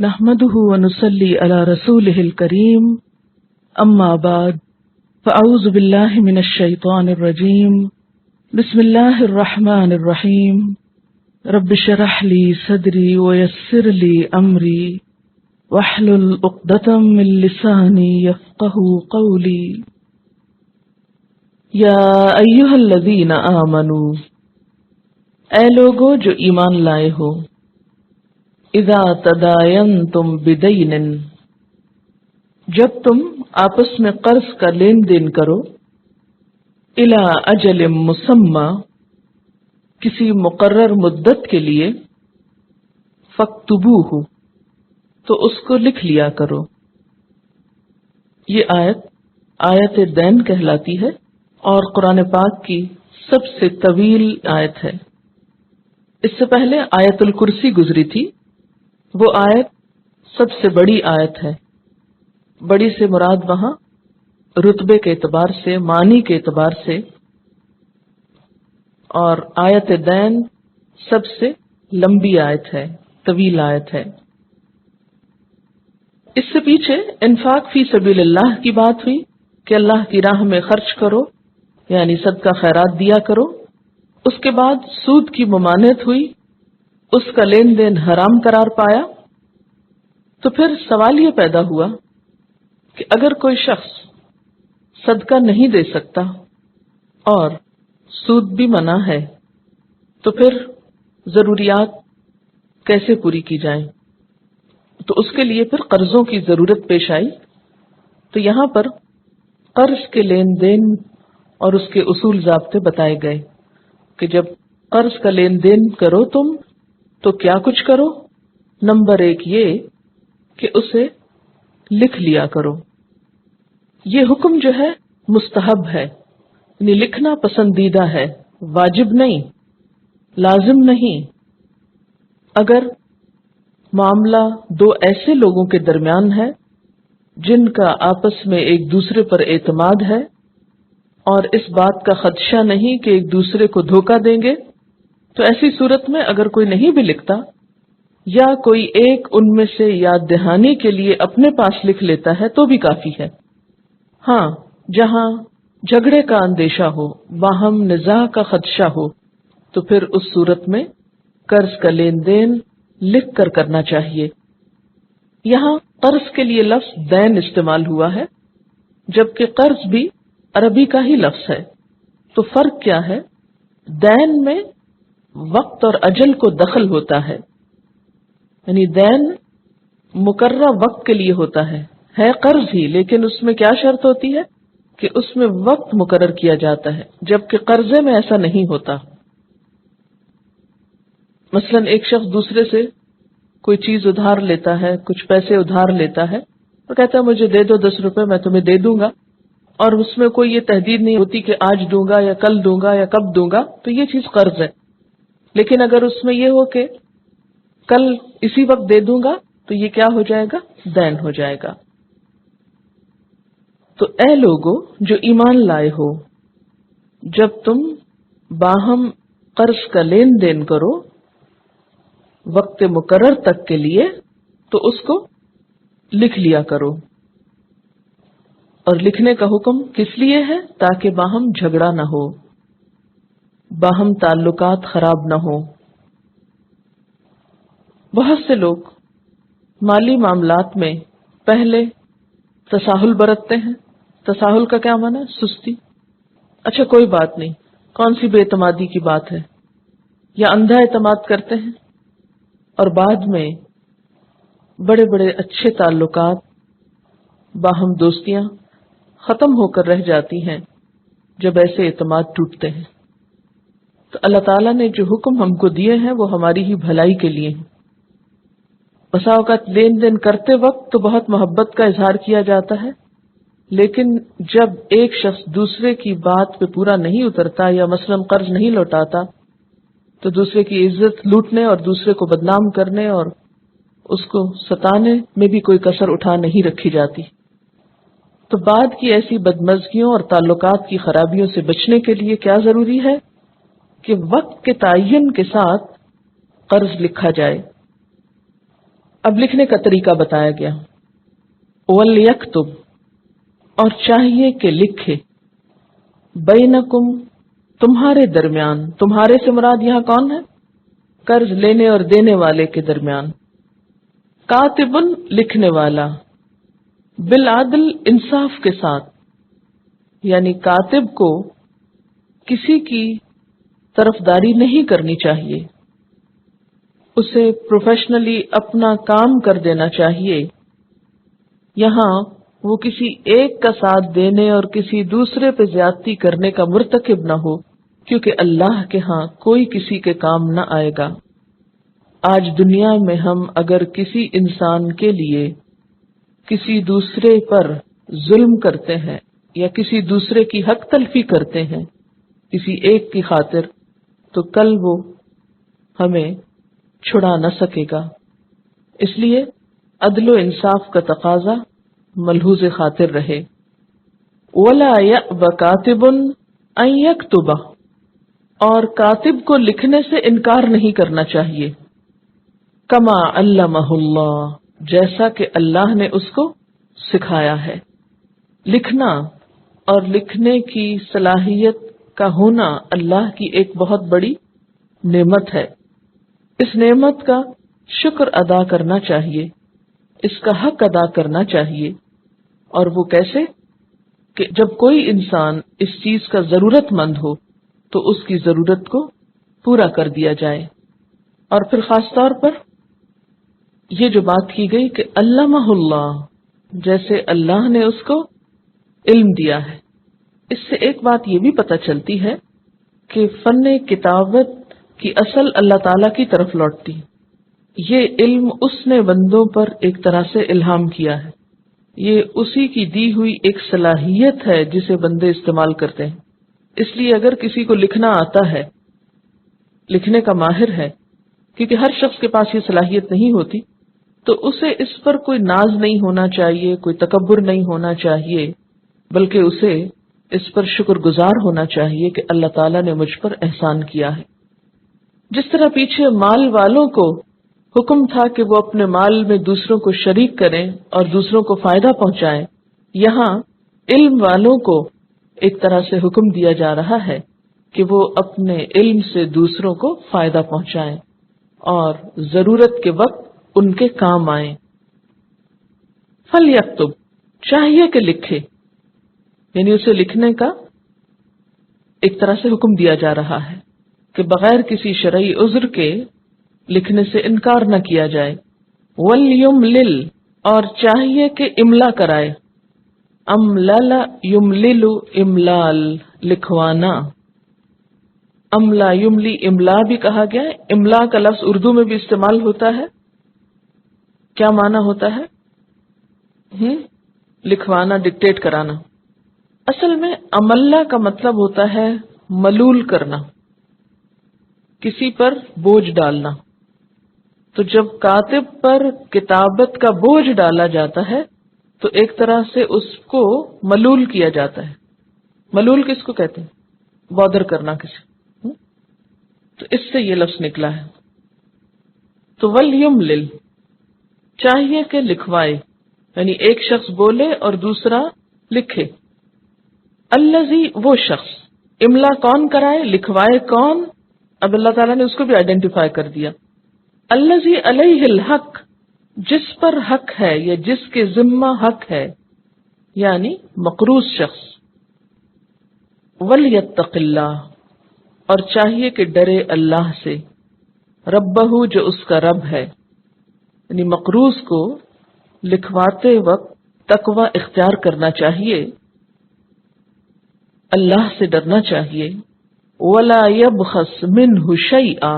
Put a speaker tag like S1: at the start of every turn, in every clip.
S1: نحمده ونصلي على رسوله الكريم أما بعد فأعوذ بالله من الشيطان الرجيم بسم الله الرحمن الرحيم رب اشرح لي صدري ويسر لي أمري واحلل عقدة من لساني يفقهوا قولي یا ایھا الذین آمنوا، اے لوگو جو ایمان لائے ہو، اذا تداینتم بدین، جب تم آپس میں قرض کا لین دین کرو، الی اجل مسمی، کسی مقرر مدت کے لیے، فاکتبوہ، تو اس کو لکھ لیا کرو۔ یہ آیت دین کہلاتی ہے اور قرآن پاک کی سب سے طویل آیت ہے۔ اس سے پہلے آیت الکرسی گزری تھی، وہ آیت سب سے بڑی آیت ہے۔ بڑی سے مراد وہاں رتبے کے اعتبار سے، معنی کے اعتبار سے، اور آیت دین سب سے لمبی آیت ہے، طویل آیت ہے۔ اس سے پیچھے انفاق فی سبیل اللہ کی بات ہوئی کہ اللہ کی راہ میں خرچ کرو، یعنی صدقہ خیرات دیا کرو۔ اس کے بعد سود کی ممانعت ہوئی، اس کا لین دین حرام قرار پایا۔ تو پھر سوال یہ پیدا ہوا کہ اگر کوئی شخص صدقہ نہیں دے سکتا اور سود بھی منع ہے تو پھر ضروریات کیسے پوری کی جائیں؟ تو اس کے لیے پھر قرضوں کی ضرورت پیش آئی۔ تو یہاں پر قرض کے لین دین اور اس کے اصول ضابطے بتائے گئے کہ جب قرض کا لین دین کرو تم تو کیا کچھ کرو۔ نمبر 1 یہ کہ اسے لکھ لیا کرو۔ یہ حکم جو ہے مستحب ہے، یعنی لکھنا پسندیدہ ہے، واجب نہیں، لازم نہیں۔ اگر معاملہ دو ایسے لوگوں کے درمیان ہے جن کا آپس میں ایک دوسرے پر اعتماد ہے اور اس بات کا خدشہ نہیں کہ ایک دوسرے کو دھوکہ دیں گے، تو ایسی صورت میں اگر کوئی نہیں بھی لکھتا یا کوئی ایک ان میں سے یاد دہانی کے لیے اپنے پاس لکھ لیتا ہے تو بھی کافی ہے۔ ہاں، جہاں جھگڑے کا اندیشہ ہو، باہم نزاع کا خدشہ ہو، تو پھر اس صورت میں قرض کا لین دین لکھ کر کرنا چاہیے۔ یہاں قرض کے لیے لفظ دین استعمال ہوا ہے، جبکہ قرض بھی عربی کا ہی لفظ ہے۔ تو فرق کیا ہے؟ دین میں وقت اور اجل کو دخل ہوتا ہے، یعنی دین مقررہ وقت کے لیے ہوتا ہے قرض ہی، لیکن اس میں کیا شرط ہوتی ہے کہ اس میں وقت مقرر کیا جاتا ہے، جبکہ قرضے میں ایسا نہیں ہوتا۔ مثلا ایک شخص دوسرے سے کوئی چیز ادھار لیتا ہے، کچھ پیسے ادھار لیتا ہے اور کہتا ہے مجھے دے دو 10 روپے، میں تمہیں دے دوں گا، اور اس میں کوئی یہ تحدید نہیں ہوتی کہ آج دوں گا یا کل دوں گا یا کب دوں گا، تو یہ چیز قرض ہے۔ لیکن اگر اس میں یہ ہو کہ کل اسی وقت دے دوں گا تو یہ کیا ہو جائے گا؟ دین ہو جائے گا۔ تو اے لوگو جو ایمان لائے ہو، جب تم باہم قرض کا لین دین کرو وقت مقرر تک کے لیے تو اس کو لکھ لیا کرو۔ اور لکھنے کا حکم کس لیے ہے؟ تاکہ باہم جھگڑا نہ ہو، باہم تعلقات خراب نہ ہو۔ بہت سے لوگ مالی معاملات میں پہلے تساہل برتتے ہیں۔ تساہل کا کیا معنی ہے؟ سستی۔ اچھا کوئی بات نہیں، کون سی بے اعتمادی کی بات ہے، یا اندھا اعتماد کرتے ہیں، اور بعد میں بڑے بڑے اچھے تعلقات، باہم دوستیاں ختم ہو کر رہ جاتی ہیں جب ایسے اعتماد ٹوٹتے ہیں۔ تو اللہ تعالیٰ نے جو حکم ہم کو دیے ہیں وہ ہماری ہی بھلائی کے لیے ہیں۔ بسا اوقات لین دین کرتے وقت تو بہت محبت کا اظہار کیا جاتا ہے، لیکن جب ایک شخص دوسرے کی بات پہ پورا نہیں اترتا یا مثلا قرض نہیں لوٹاتا تو دوسرے کی عزت لوٹنے اور دوسرے کو بدنام کرنے اور اس کو ستانے میں بھی کوئی کسر اٹھا نہیں رکھی جاتی۔ تو بعد کی ایسی بدمزگیوں اور تعلقات کی خرابیوں سے بچنے کے لیے کیا ضروری ہے کہ وقت کے تعین کے ساتھ قرض لکھا جائے۔ اب لکھنے کا طریقہ بتایا گیا. وَلْيَكْتُبْ، اور چاہیے کہ لکھے، بینکم، تمہارے درمیان. تمہارے سے مراد یہاں کون ہے؟ قرض لینے اور دینے والے کے درمیان. کاتبن، لکھنے والا، بالعدل، انصاف کے ساتھ. یعنی کاتب کو کسی کی طرفداری نہیں کرنی چاہیے، اسے پروفیشنلی اپنا کام کر دینا چاہیے. یہاں وہ کسی ایک کا ساتھ دینے اور کسی دوسرے پہ زیادتی کرنے کا مرتکب نہ ہو، کیونکہ اللہ کے ہاں کوئی کسی کے کام نہ آئے گا. آج دنیا میں ہم اگر کسی انسان کے لیے کسی دوسرے پر ظلم کرتے ہیں یا کسی دوسرے کی حق تلفی کرتے ہیں کسی ایک کی خاطر، تو کل وہ ہمیں چھڑا نہ سکے گا. اس لیے عدل و انصاف کا تقاضا ملحوظ خاطر رہے. وَلَا يَأْبَ كَاتِبٌ أَن يَكْتُبَ، اور کاتب کو لکھنے سے انکار نہیں کرنا چاہیے. کما علمہ اللہ، جیسا کہ اللہ نے اس کو سکھایا ہے. لکھنا اور لکھنے کی صلاحیت کا ہونا اللہ کی ایک بہت بڑی نعمت ہے. اس نعمت کا شکر ادا کرنا چاہیے، اس کا حق ادا کرنا چاہیے. اور وہ کیسے؟ کہ جب کوئی انسان اس چیز کا ضرورت مند ہو تو اس کی ضرورت کو پورا کر دیا جائے. اور پھر خاص طور پر یہ جو بات کی گئی کہ علمہ اللہ، جیسے اللہ نے اس کو علم دیا ہے. اس سے ایک بات یہ بھی پتہ چلتی ہے کہ فن کتابت کی اصل اللہ تعالی کی طرف لوٹتی. یہ علم اس نے بندوں پر ایک طرح سے الہام کیا ہے، یہ اسی کی دی ہوئی ایک صلاحیت ہے جسے بندے استعمال کرتے ہیں. اس لیے اگر کسی کو لکھنا آتا ہے، لکھنے کا ماہر ہے، کیونکہ ہر شخص کے پاس یہ صلاحیت نہیں ہوتی، تو اسے اس پر کوئی ناز نہیں ہونا چاہیے، کوئی تکبر نہیں ہونا چاہیے، بلکہ اسے اس پر شکر گزار ہونا چاہیے کہ اللہ تعالیٰ نے مجھ پر احسان کیا ہے. جس طرح پیچھے مال والوں کو حکم تھا کہ وہ اپنے مال میں دوسروں کو شریک کریں اور دوسروں کو فائدہ پہنچائیں، یہاں علم والوں کو ایک طرح سے حکم دیا جا رہا ہے کہ وہ اپنے علم سے دوسروں کو فائدہ پہنچائیں اور ضرورت کے وقت ان کے کام آئیں. فَلْيَكْتُبْ، چاہیے کہ لکھے، یعنی اسے لکھنے کا ایک طرح سے حکم دیا جا رہا ہے کہ بغیر کسی شرعی عذر کے لکھنے سے انکار نہ کیا جائے. وَلْيُمْلِلْ، اور چاہیے کہ املا کرائے. املل یملل، املال، لکھوانا. املا یملی، املا بھی کہا گیا ہے. املا کا لفظ اردو میں بھی استعمال ہوتا ہے. کیا معنی ہوتا ہے؟ لکھوانا، ڈکٹیٹ کرانا. اصل میں املا کا مطلب ہوتا ہے ملول کرنا، کسی پر بوجھ ڈالنا. تو جب کاتب پر کتابت کا بوجھ ڈالا جاتا ہے تو ایک طرح سے اس کو ملول کیا جاتا ہے. ملول کس کو کہتے ہیں؟ بادر کرنا کسی. تو اس سے یہ لفظ نکلا ہے. تو وَلْيُمْلِلْ، چاہیے کہ لکھوائے، یعنی ایک شخص بولے اور دوسرا لکھے. الذی، وہ شخص. املا کون کرائے، لکھوائے کون؟ اب اللہ تعالیٰ نے اس کو بھی آئیڈینٹیفائی کر دیا. الذی علیہ الحق، جس پر حق ہے یا جس کے ذمہ حق ہے، یعنی مقروض شخص. ولیتق اللہ، اور چاہیے کہ ڈرے اللہ سے. ربہ، جو اس کا رب ہے. یعنی مقروض کو لکھواتے وقت تقوی اختیار کرنا چاہیے، اللہ سے ڈرنا چاہیے. ولا یبخس منہ شیئا،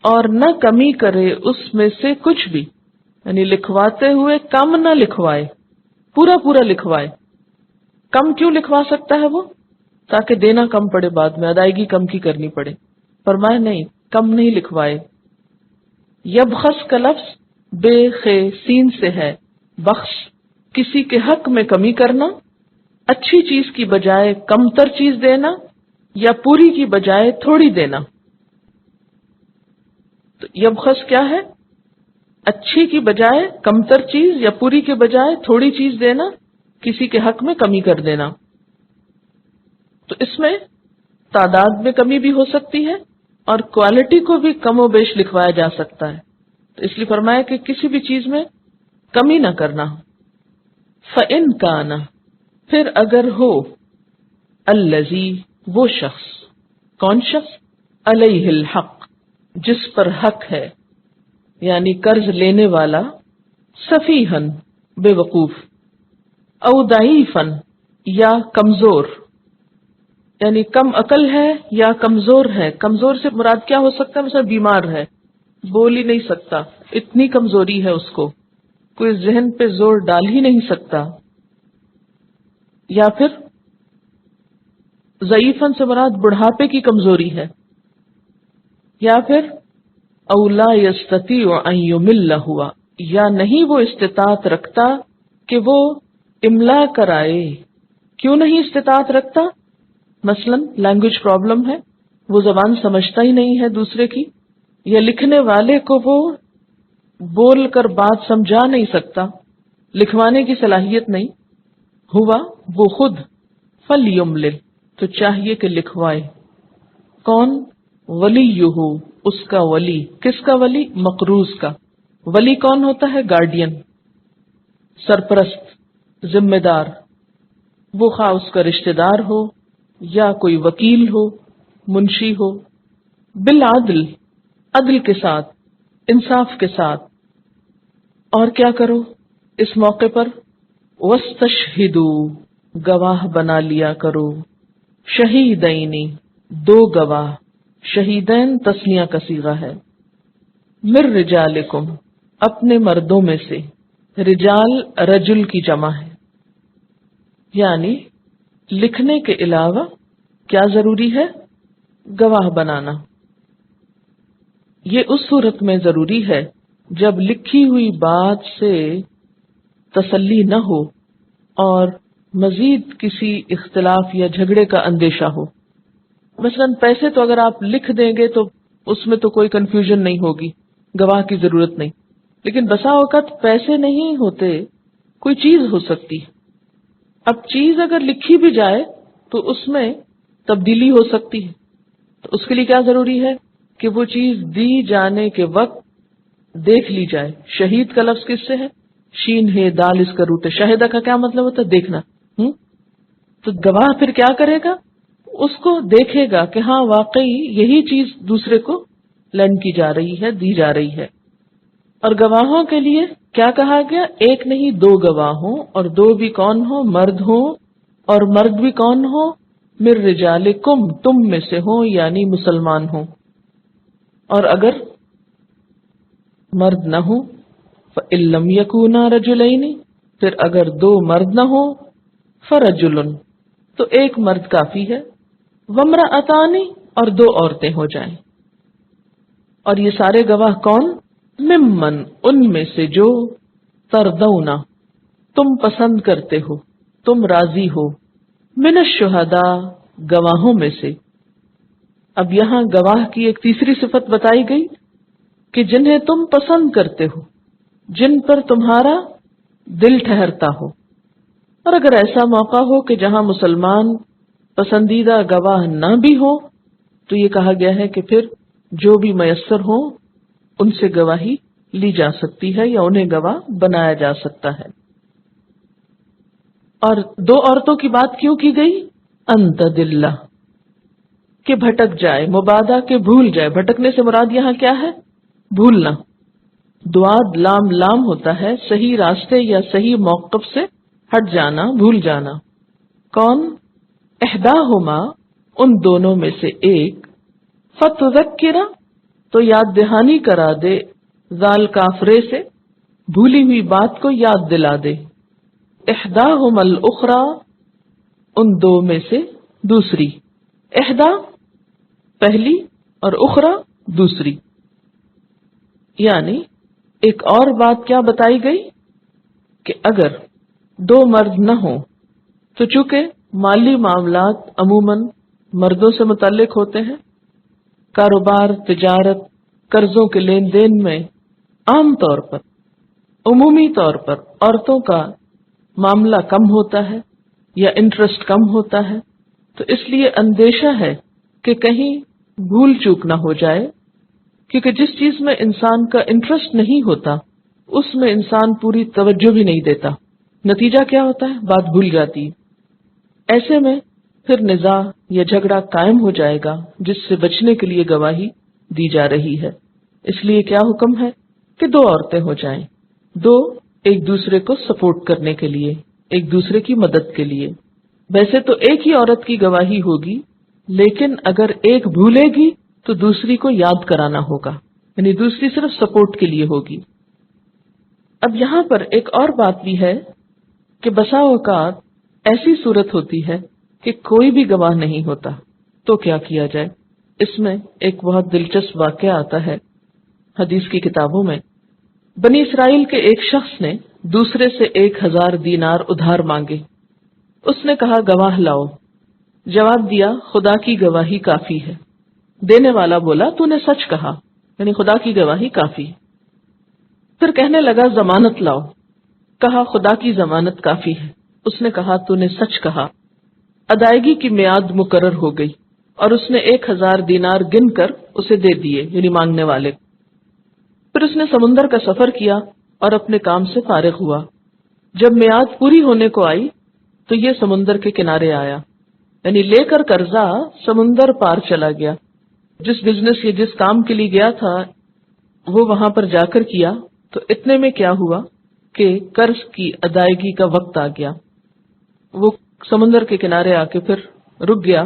S1: اور نہ کمی کرے اس میں سے کچھ بھی. یعنی لکھواتے ہوئے کم نہ لکھوائے، پورا پورا لکھوائے. کم کیوں لکھوا سکتا ہے وہ؟ تاکہ دینا کم پڑے، بعد میں ادائیگی کم کی کرنی پڑے. فرمائے نہیں، کم نہیں لکھوائے. یبخس کا لفظ بے خے سین سے ہے. بخش، کسی کے حق میں کمی کرنا، اچھی چیز کی بجائے کم تر چیز دینا، یا پوری کی بجائے تھوڑی دینا. تو یبخس کیا ہے؟ اچھی کی بجائے کمتر چیز یا پوری کے بجائے تھوڑی چیز دینا، کسی کے حق میں کمی کر دینا. تو اس میں تعداد میں کمی بھی ہو سکتی ہے اور کوالٹی کو بھی کم و بیش لکھوایا جا سکتا ہے. تو اس لیے فرمایا کہ کسی بھی چیز میں کمی نہ کرنا. فَإِن كَانَ، پھر اگر ہو، الذی، وہ شخص، کون شخص؟ علیہ الحق، جس پر حق ہے، یعنی قرض لینے والا، سفیہن، بے وقوف، او ضعیفن، یا کمزور، یعنی کم عقل ہے یا کمزور ہے. کمزور سے مراد کیا ہو سکتا ہے؟ مثلا بیمار ہے، بول ہی نہیں سکتا، اتنی کمزوری ہے اس کو، کوئی ذہن پہ زور ڈال ہی نہیں سکتا. یا پھر ضعیفن سے مراد بڑھاپے کی کمزوری ہے. یا پھر او لا یستطیع ان یمل ہوا، یا نہیں وہ استطاعت رکھتا کہ وہ املا کرائے. کیوں نہیں استطاعت رکھتا؟ مثلا لینگویج پرابلم ہے، وہ زبان سمجھتا ہی نہیں ہے دوسرے کی، یا لکھنے والے کو وہ بول کر بات سمجھا نہیں سکتا، لکھوانے کی صلاحیت نہیں. ہوا، وہ خود، فلیملل، تو چاہیے کہ لکھوائے. کون؟ ولیہ، اس کا ولی. کس کا ولی؟ مقروض کا. ولی کون ہوتا ہے؟ گارڈین، سرپرست، ذمہ دار. وہ خواہ اس کا رشتہ دار ہو یا کوئی وکیل ہو، منشی ہو. بالعدل، عدل کے ساتھ، انصاف کے ساتھ. اور کیا کرو اس موقع پر؟ وَاسْتَشْهِدُوا، گواہ بنا لیا کرو. شہیدین، دو گواہ. شہیدین تسنیہ کا صیغہ ہے. من رجالکم، اپنے مردوں میں سے. رجال رجل کی جمع ہے. یعنی لکھنے کے علاوہ کیا ضروری ہے؟ گواہ بنانا. یہ اس صورت میں ضروری ہے جب لکھی ہوئی بات سے تسلی نہ ہو اور مزید کسی اختلاف یا جھگڑے کا اندیشہ ہو. مثلا پیسے تو اگر آپ لکھ دیں گے تو اس میں تو کوئی کنفیوژن نہیں ہوگی، گواہ کی ضرورت نہیں. لیکن بسا اوقات پیسے نہیں ہوتے، کوئی چیز ہو سکتی. اب چیز اگر لکھی بھی جائے تو اس میں تبدیلی ہو سکتی ہے. تو اس کے لیے کیا ضروری ہے کہ وہ چیز دی جانے کے وقت دیکھ لی جائے. شہید کا لفظ کس سے ہے؟ شین ہے، دال اس کا روٹ ہے. شاہدہ کا کیا مطلب ہوتا ہے؟ دیکھنا. تو گواہ پھر کیا کرے گا؟ اس کو دیکھے گا کہ ہاں واقعی یہی چیز دوسرے کو لینڈ کی جا رہی ہے، دی جا رہی ہے. اور گواہوں کے لیے کیا کہا گیا؟ ایک نہیں دو گواہ ہوں، اور دو بھی کون ہوں؟ مرد ہوں. اور مرد بھی کون ہوں؟ من رجالکم، تم میں سے ہوں، یعنی مسلمان ہوں. اور اگر مرد نہ ہوں، فَإِن لَّمْ يَكُونَا رَجُلَيْنِ، پھر اگر دو مرد نہ ہوں، فَرَجُلٌ، تو ایک مرد کافی ہے. وَامْرَأَتَانِ، اور دو عورتیں ہو جائیں. اور یہ سارے گواہ کون؟ ممن، ان میں سے جو، ترضون، تم پسند کرتے ہو، تم راضی ہو، من الشہداء، گواہوں میں سے. اب یہاں گواہ کی ایک تیسری صفت بتائی گئی کہ جنہیں تم پسند کرتے ہو، جن پر تمہارا دل ٹھہرتا ہو. اور اگر ایسا موقع ہو کہ جہاں مسلمان پسندیدہ گواہ نہ بھی ہو تو یہ کہا گیا ہے کہ پھر جو بھی میسر ہوں ان سے گواہی لی جا سکتی ہے یا انہیں گواہ بنایا جا سکتا ہے. اور دو عورتوں کی بات کیوں کی گئی؟ ان تضل، کہ بھٹک جائے، مبادا کہ بھول جائے. بھٹکنے سے مراد یہاں کیا ہے؟ بھولنا. دعاد لام لام ہوتا ہے صحیح راستے یا صحیح موقف سے ہٹ جانا، بھول جانا. کون؟ احداہما، ان دونوں میں سے ایک. فتذکر، تو یاد دہانی کرا دے، ذال کافرے سے، بھولی ہوئی بات کو یاد دلا دے. احداہما الاخری، ان دو میں سے دوسری. احدا پہلی اور اخری دوسری. یعنی ایک اور بات کیا بتائی گئی کہ اگر دو مرد نہ ہوں تو چونکہ مالی معاملات عموماً مردوں سے متعلق ہوتے ہیں، کاروبار، تجارت، قرضوں کے لین دین میں عام طور پر، عمومی طور پر عورتوں کا معاملہ کم ہوتا ہے یا انٹرسٹ کم ہوتا ہے، تو اس لیے اندیشہ ہے کہ کہیں بھول چوک نہ ہو جائے، کیونکہ جس چیز میں انسان کا انٹرسٹ نہیں ہوتا اس میں انسان پوری توجہ بھی نہیں دیتا، نتیجہ کیا ہوتا ہے؟ بات بھول جاتی ہے۔ ایسے میں پھر نزاع یا جھگڑا قائم ہو جائے گا، جس سے بچنے کے لیے گواہی دی جا رہی ہے۔ اس لیے کیا حکم ہے کہ دو عورتیں ہو جائیں، دو ایک دوسرے کو سپورٹ کرنے کے لیے، ایک دوسرے کی مدد کے لیے۔ ویسے تو ایک ہی عورت کی گواہی ہوگی، لیکن اگر ایک بھولے گی تو دوسری کو یاد کرانا ہوگا، یعنی دوسری صرف سپورٹ کے لیے ہوگی۔ اب یہاں پر ایک اور بات بھی ہے کہ بسا اوقات ایسی صورت ہوتی ہے کہ کوئی بھی گواہ نہیں ہوتا، تو کیا کیا جائے؟ اس میں ایک بہت دلچسپ واقعہ آتا ہے حدیث کی کتابوں میں۔ بنی اسرائیل کے ایک شخص نے دوسرے سے 1000 دینار ادھار مانگے۔ اس نے کہا گواہ لاؤ۔ جواب دیا خدا کی گواہی کافی ہے۔ دینے والا بولا تو نے سچ کہا، یعنی خدا کی گواہی کافی۔ پھر کہنے لگا ضمانت لاؤ۔ کہا خدا کی ضمانت کافی ہے۔ اس نے کہا تو نے سچ کہا۔ ادائیگی کی میعاد مقرر ہو گئی اور اس نے 1000 دینار گن کر اسے دے دیے، یعنی مانگنے والے۔ پھر اس نے سمندر کا سفر کیا اور اپنے کام سے فارغ ہوا۔ جب میعاد پوری ہونے کو آئی تو یہ سمندر کے کنارے آیا، یعنی لے کر قرضہ سمندر پار چلا گیا۔ جس بزنس یا جس کام کے لیے گیا تھا وہ وہاں پر جا کر کیا، تو اتنے میں کیا ہوا کہ قرض کی ادائیگی کا وقت آ گیا۔ وہ سمندر کے کنارے آ کے پھر رک گیا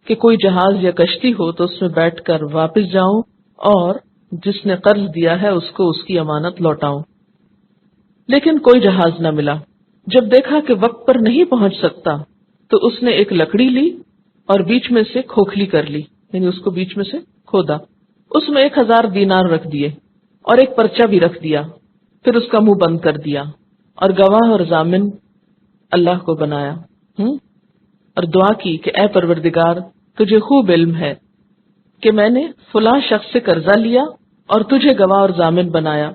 S1: کہ کوئی جہاز یا کشتی ہو تو اس میں بیٹھ کر واپس جاؤں اور جس نے قرض دیا ہے اس کو اس کی امانت لوٹاؤں۔ لیکن کوئی جہاز نہ ملا۔ جب دیکھا کہ وقت پر نہیں پہنچ سکتا تو اس نے ایک لکڑی لی اور بیچ میں سے کھوکھلی کر لی، یعنی اس کو بیچ میں سے کھودا۔ اس میں 1000 دینار رکھ دیے اور ایک پرچہ بھی رکھ دیا۔ پھر اس کا منہ بند کر دیا اور گواہ اور ضامن اللہ کو بنایا، اور دعا کی کہ اے پروردگار تجھے خوب علم ہے کہ میں نے فلاں شخص سے قرضہ لیا اور تجھے گواہ اور ضامن بنایا۔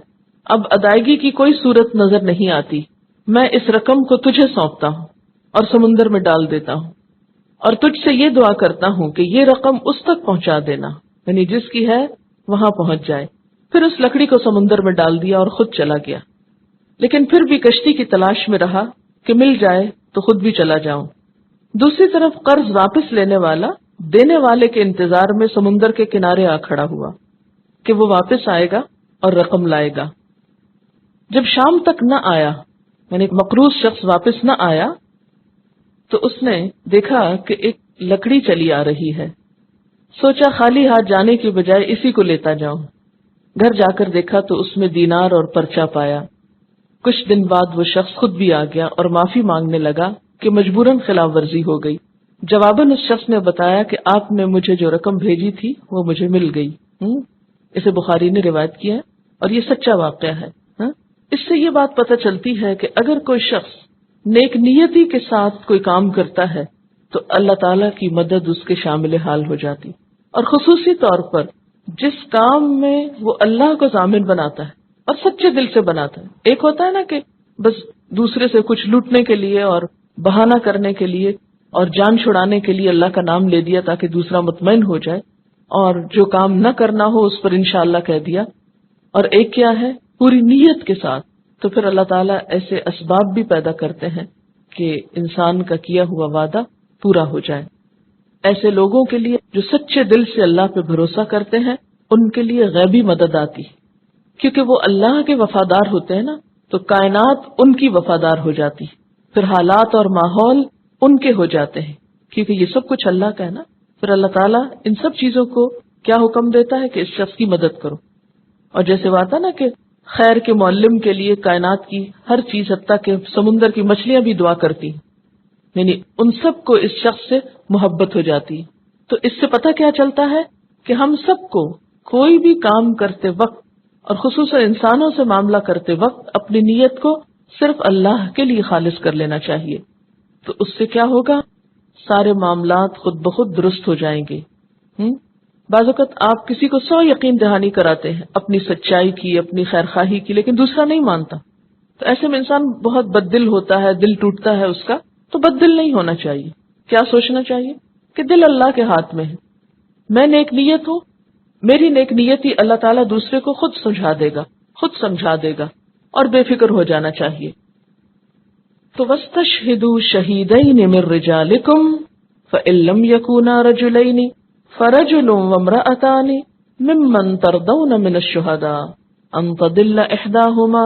S1: اب ادائیگی کی کوئی صورت نظر نہیں آتی، میں اس رقم کو تجھے سونپتا ہوں اور سمندر میں ڈال دیتا ہوں، اور تجھ سے یہ دعا کرتا ہوں کہ یہ رقم اس تک پہنچا دینا، یعنی جس کی ہے وہاں پہنچ جائے۔ پھر اس لکڑی کو سمندر میں ڈال دیا اور خود چلا گیا، لیکن پھر بھی کشتی کی تلاش میں رہا کہ مل جائے تو خود بھی چلا جاؤں۔ دوسری طرف قرض واپس لینے والا دینے والے کے انتظار میں سمندر کے کنارے آ کھڑا ہوا کہ وہ واپس آئے گا اور رقم لائے گا۔ جب شام تک نہ آیا، یعنی مقروض شخص واپس نہ آیا، تو اس نے دیکھا کہ ایک لکڑی چلی آ رہی ہے۔ سوچا خالی ہاتھ جانے کی بجائے اسی کو لیتا جاؤں۔ گھر جا کر دیکھا تو اس میں دینار اور پرچہ پایا۔ کچھ دن بعد وہ شخص خود بھی آ گیا اور معافی مانگنے لگا کہ مجبوراً خلاف ورزی ہو گئی۔ جواباً اس شخص نے بتایا کہ آپ نے مجھے جو رقم بھیجی تھی وہ مجھے مل گئی۔ اسے بخاری نے روایت کیا ہے اور یہ سچا واقعہ ہے۔ اس سے یہ بات پتہ چلتی ہے کہ اگر کوئی شخص نیک نیتی کے ساتھ کوئی کام کرتا ہے تو اللہ تعالیٰ کی مدد اس کے شامل حال ہو جاتی، اور خصوصی طور پر جس کام میں وہ اللہ کو ضامن بناتا ہے اور سچے دل سے بناتا ہے۔ ایک ہوتا ہے نا کہ بس دوسرے سے کچھ لوٹنے کے لیے اور بہانہ کرنے کے لیے اور جان چھڑانے کے لیے اللہ کا نام لے دیا تاکہ دوسرا مطمئن ہو جائے، اور جو کام نہ کرنا ہو اس پر انشاءاللہ کہہ دیا۔ اور ایک کیا ہے پوری نیت کے ساتھ، تو پھر اللہ تعالیٰ ایسے اسباب بھی پیدا کرتے ہیں کہ انسان کا کیا ہوا وعدہ پورا ہو جائے۔ ایسے لوگوں کے لیے جو سچے دل سے اللہ پہ بھروسہ کرتے ہیں ان کے لیے غیبی مدد آتی، کیونکہ وہ اللہ کے وفادار ہوتے ہیں نا، تو کائنات ان کی وفادار ہو جاتی، پھر حالات اور ماحول ان کے ہو جاتے ہیں، کیونکہ یہ سب کچھ اللہ کا ہے نا۔ پھر اللہ تعالیٰ ان سب چیزوں کو کیا حکم دیتا ہے کہ اس شخص کی مدد کرو۔ اور جیسے بات ہے نا کہ خیر کے معلم کے لیے کائنات کی ہر چیز حتیٰ کہ سمندر کی مچھلیاں بھی دعا کرتی، یعنی ان سب کو اس شخص سے محبت ہو جاتی۔ تو اس سے پتہ کیا چلتا ہے کہ ہم سب کو کوئی بھی کام کرتے وقت اور خصوصاً انسانوں سے معاملہ کرتے وقت اپنی نیت کو صرف اللہ کے لیے خالص کر لینا چاہیے۔ تو اس سے کیا ہوگا؟ سارے معاملات خود بخود درست ہو جائیں گے۔ بعض اوقات آپ کسی کو 100 یقین دہانی کراتے ہیں اپنی سچائی کی، اپنی خیر خواہی کی، لیکن دوسرا نہیں مانتا، تو ایسے میں انسان بہت بد دل ہوتا ہے، دل ٹوٹتا ہے اس کا. تو بد دل نہیں ہونا چاہیے. کیا سوچنا چاہیے کہ دل اللہ کے ہاتھ میں ہے، میں نیک نیت ہوں، میری نیک نیت ہی اللہ تعالیٰ دوسرے کو خود سمجھا دے گا، خود سمجھا دے گا، اور بے فکر ہو جانا چاہیے. تو وَاسْتَشْهِدُوا شَهِيدَيْنِ مِن رِّجَالِكُمْ فَإِن لَّمْ يَكُونَا رَجُلَيْنِ فَرَجُلٌ وَامْرَأَتَانِ مِمَّن تَرْضَوْنَ مِنَ الشُّهَدَاءِ أَن تَضِلَّ إِحْدَاهُمَا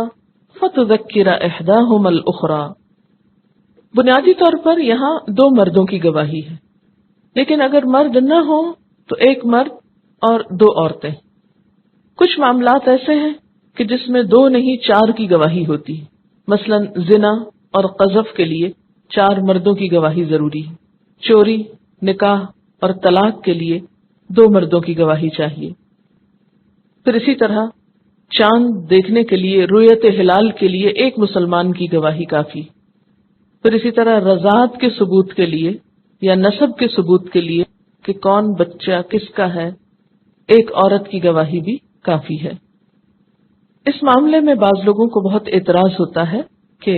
S1: فَتُذَكِّرَ إِحْدَاهُمَا الْأُخْرَىٰ. بنیادی طور پر یہاں 2 مردوں کی گواہی ہے، لیکن اگر مرد نہ ہو تو 1 مرد اور 2 عورتیں. کچھ معاملات ایسے ہیں کہ جس میں 2 نہیں 4 کی گواہی ہوتی ہے. مثلا زنا اور قذف کے لیے 4 مردوں کی گواہی ضروری ہے. چوری، نکاح اور طلاق کے لیے 2 مردوں کی گواہی چاہیے. پھر اسی طرح چاند دیکھنے کے لیے، رؤیت ہلال کے لیے 1 مسلمان کی گواہی کافی. پھر اسی طرح رضاعت کے ثبوت کے لیے یا نسب کے ثبوت کے لیے کہ کون بچہ کس کا ہے، 1 عورت کی گواہی بھی کافی ہے. اس معاملے میں بعض لوگوں کو بہت اعتراض ہوتا ہے کہ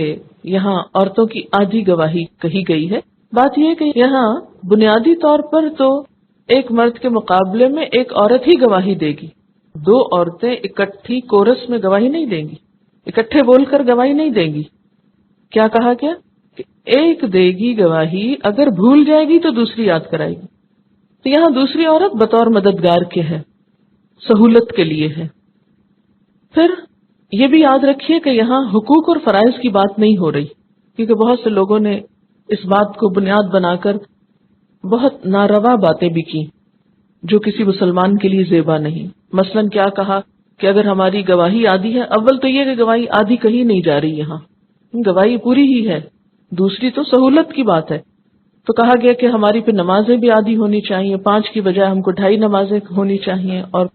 S1: یہاں عورتوں کی آدھی گواہی کہی گئی ہے. بات یہ ہے کہ یہاں بنیادی طور پر تو 1 مرد کے مقابلے میں 1 عورت ہی گواہی دے گی. 2 عورتیں اکٹھی کورس میں گواہی نہیں دیں گی، اکٹھے بول کر گواہی نہیں دیں گی. کیا کہا گیا کہ 1 دے گی گواہی، اگر بھول جائے گی تو دوسری یاد کرائے گی. تو یہاں دوسری عورت بطور مددگار کے ہے، سہولت کے لیے ہے. پھر یہ بھی یاد رکھیے کہ یہاں حقوق اور فرائض کی بات نہیں ہو رہی، کیونکہ بہت سے لوگوں نے اس بات کو بنیاد بنا کر بہت ناروا باتیں بھی کی جو کسی مسلمان کے لیے زیبا نہیں. مثلا کیا کہا کہ اگر ہماری گواہی آدھی ہے، اول تو یہ کہ گواہی آدھی کہیں نہیں جا رہی، یہاں گواہی پوری ہی ہے. دوسری تو سہولت کی بات ہے، تو کہا گیا کہ ہماری پہ نمازیں بھی آدھی ہونی چاہیے، 5 کی بجائے ہم کو 2.5 نمازیں ہونی چاہیے، اور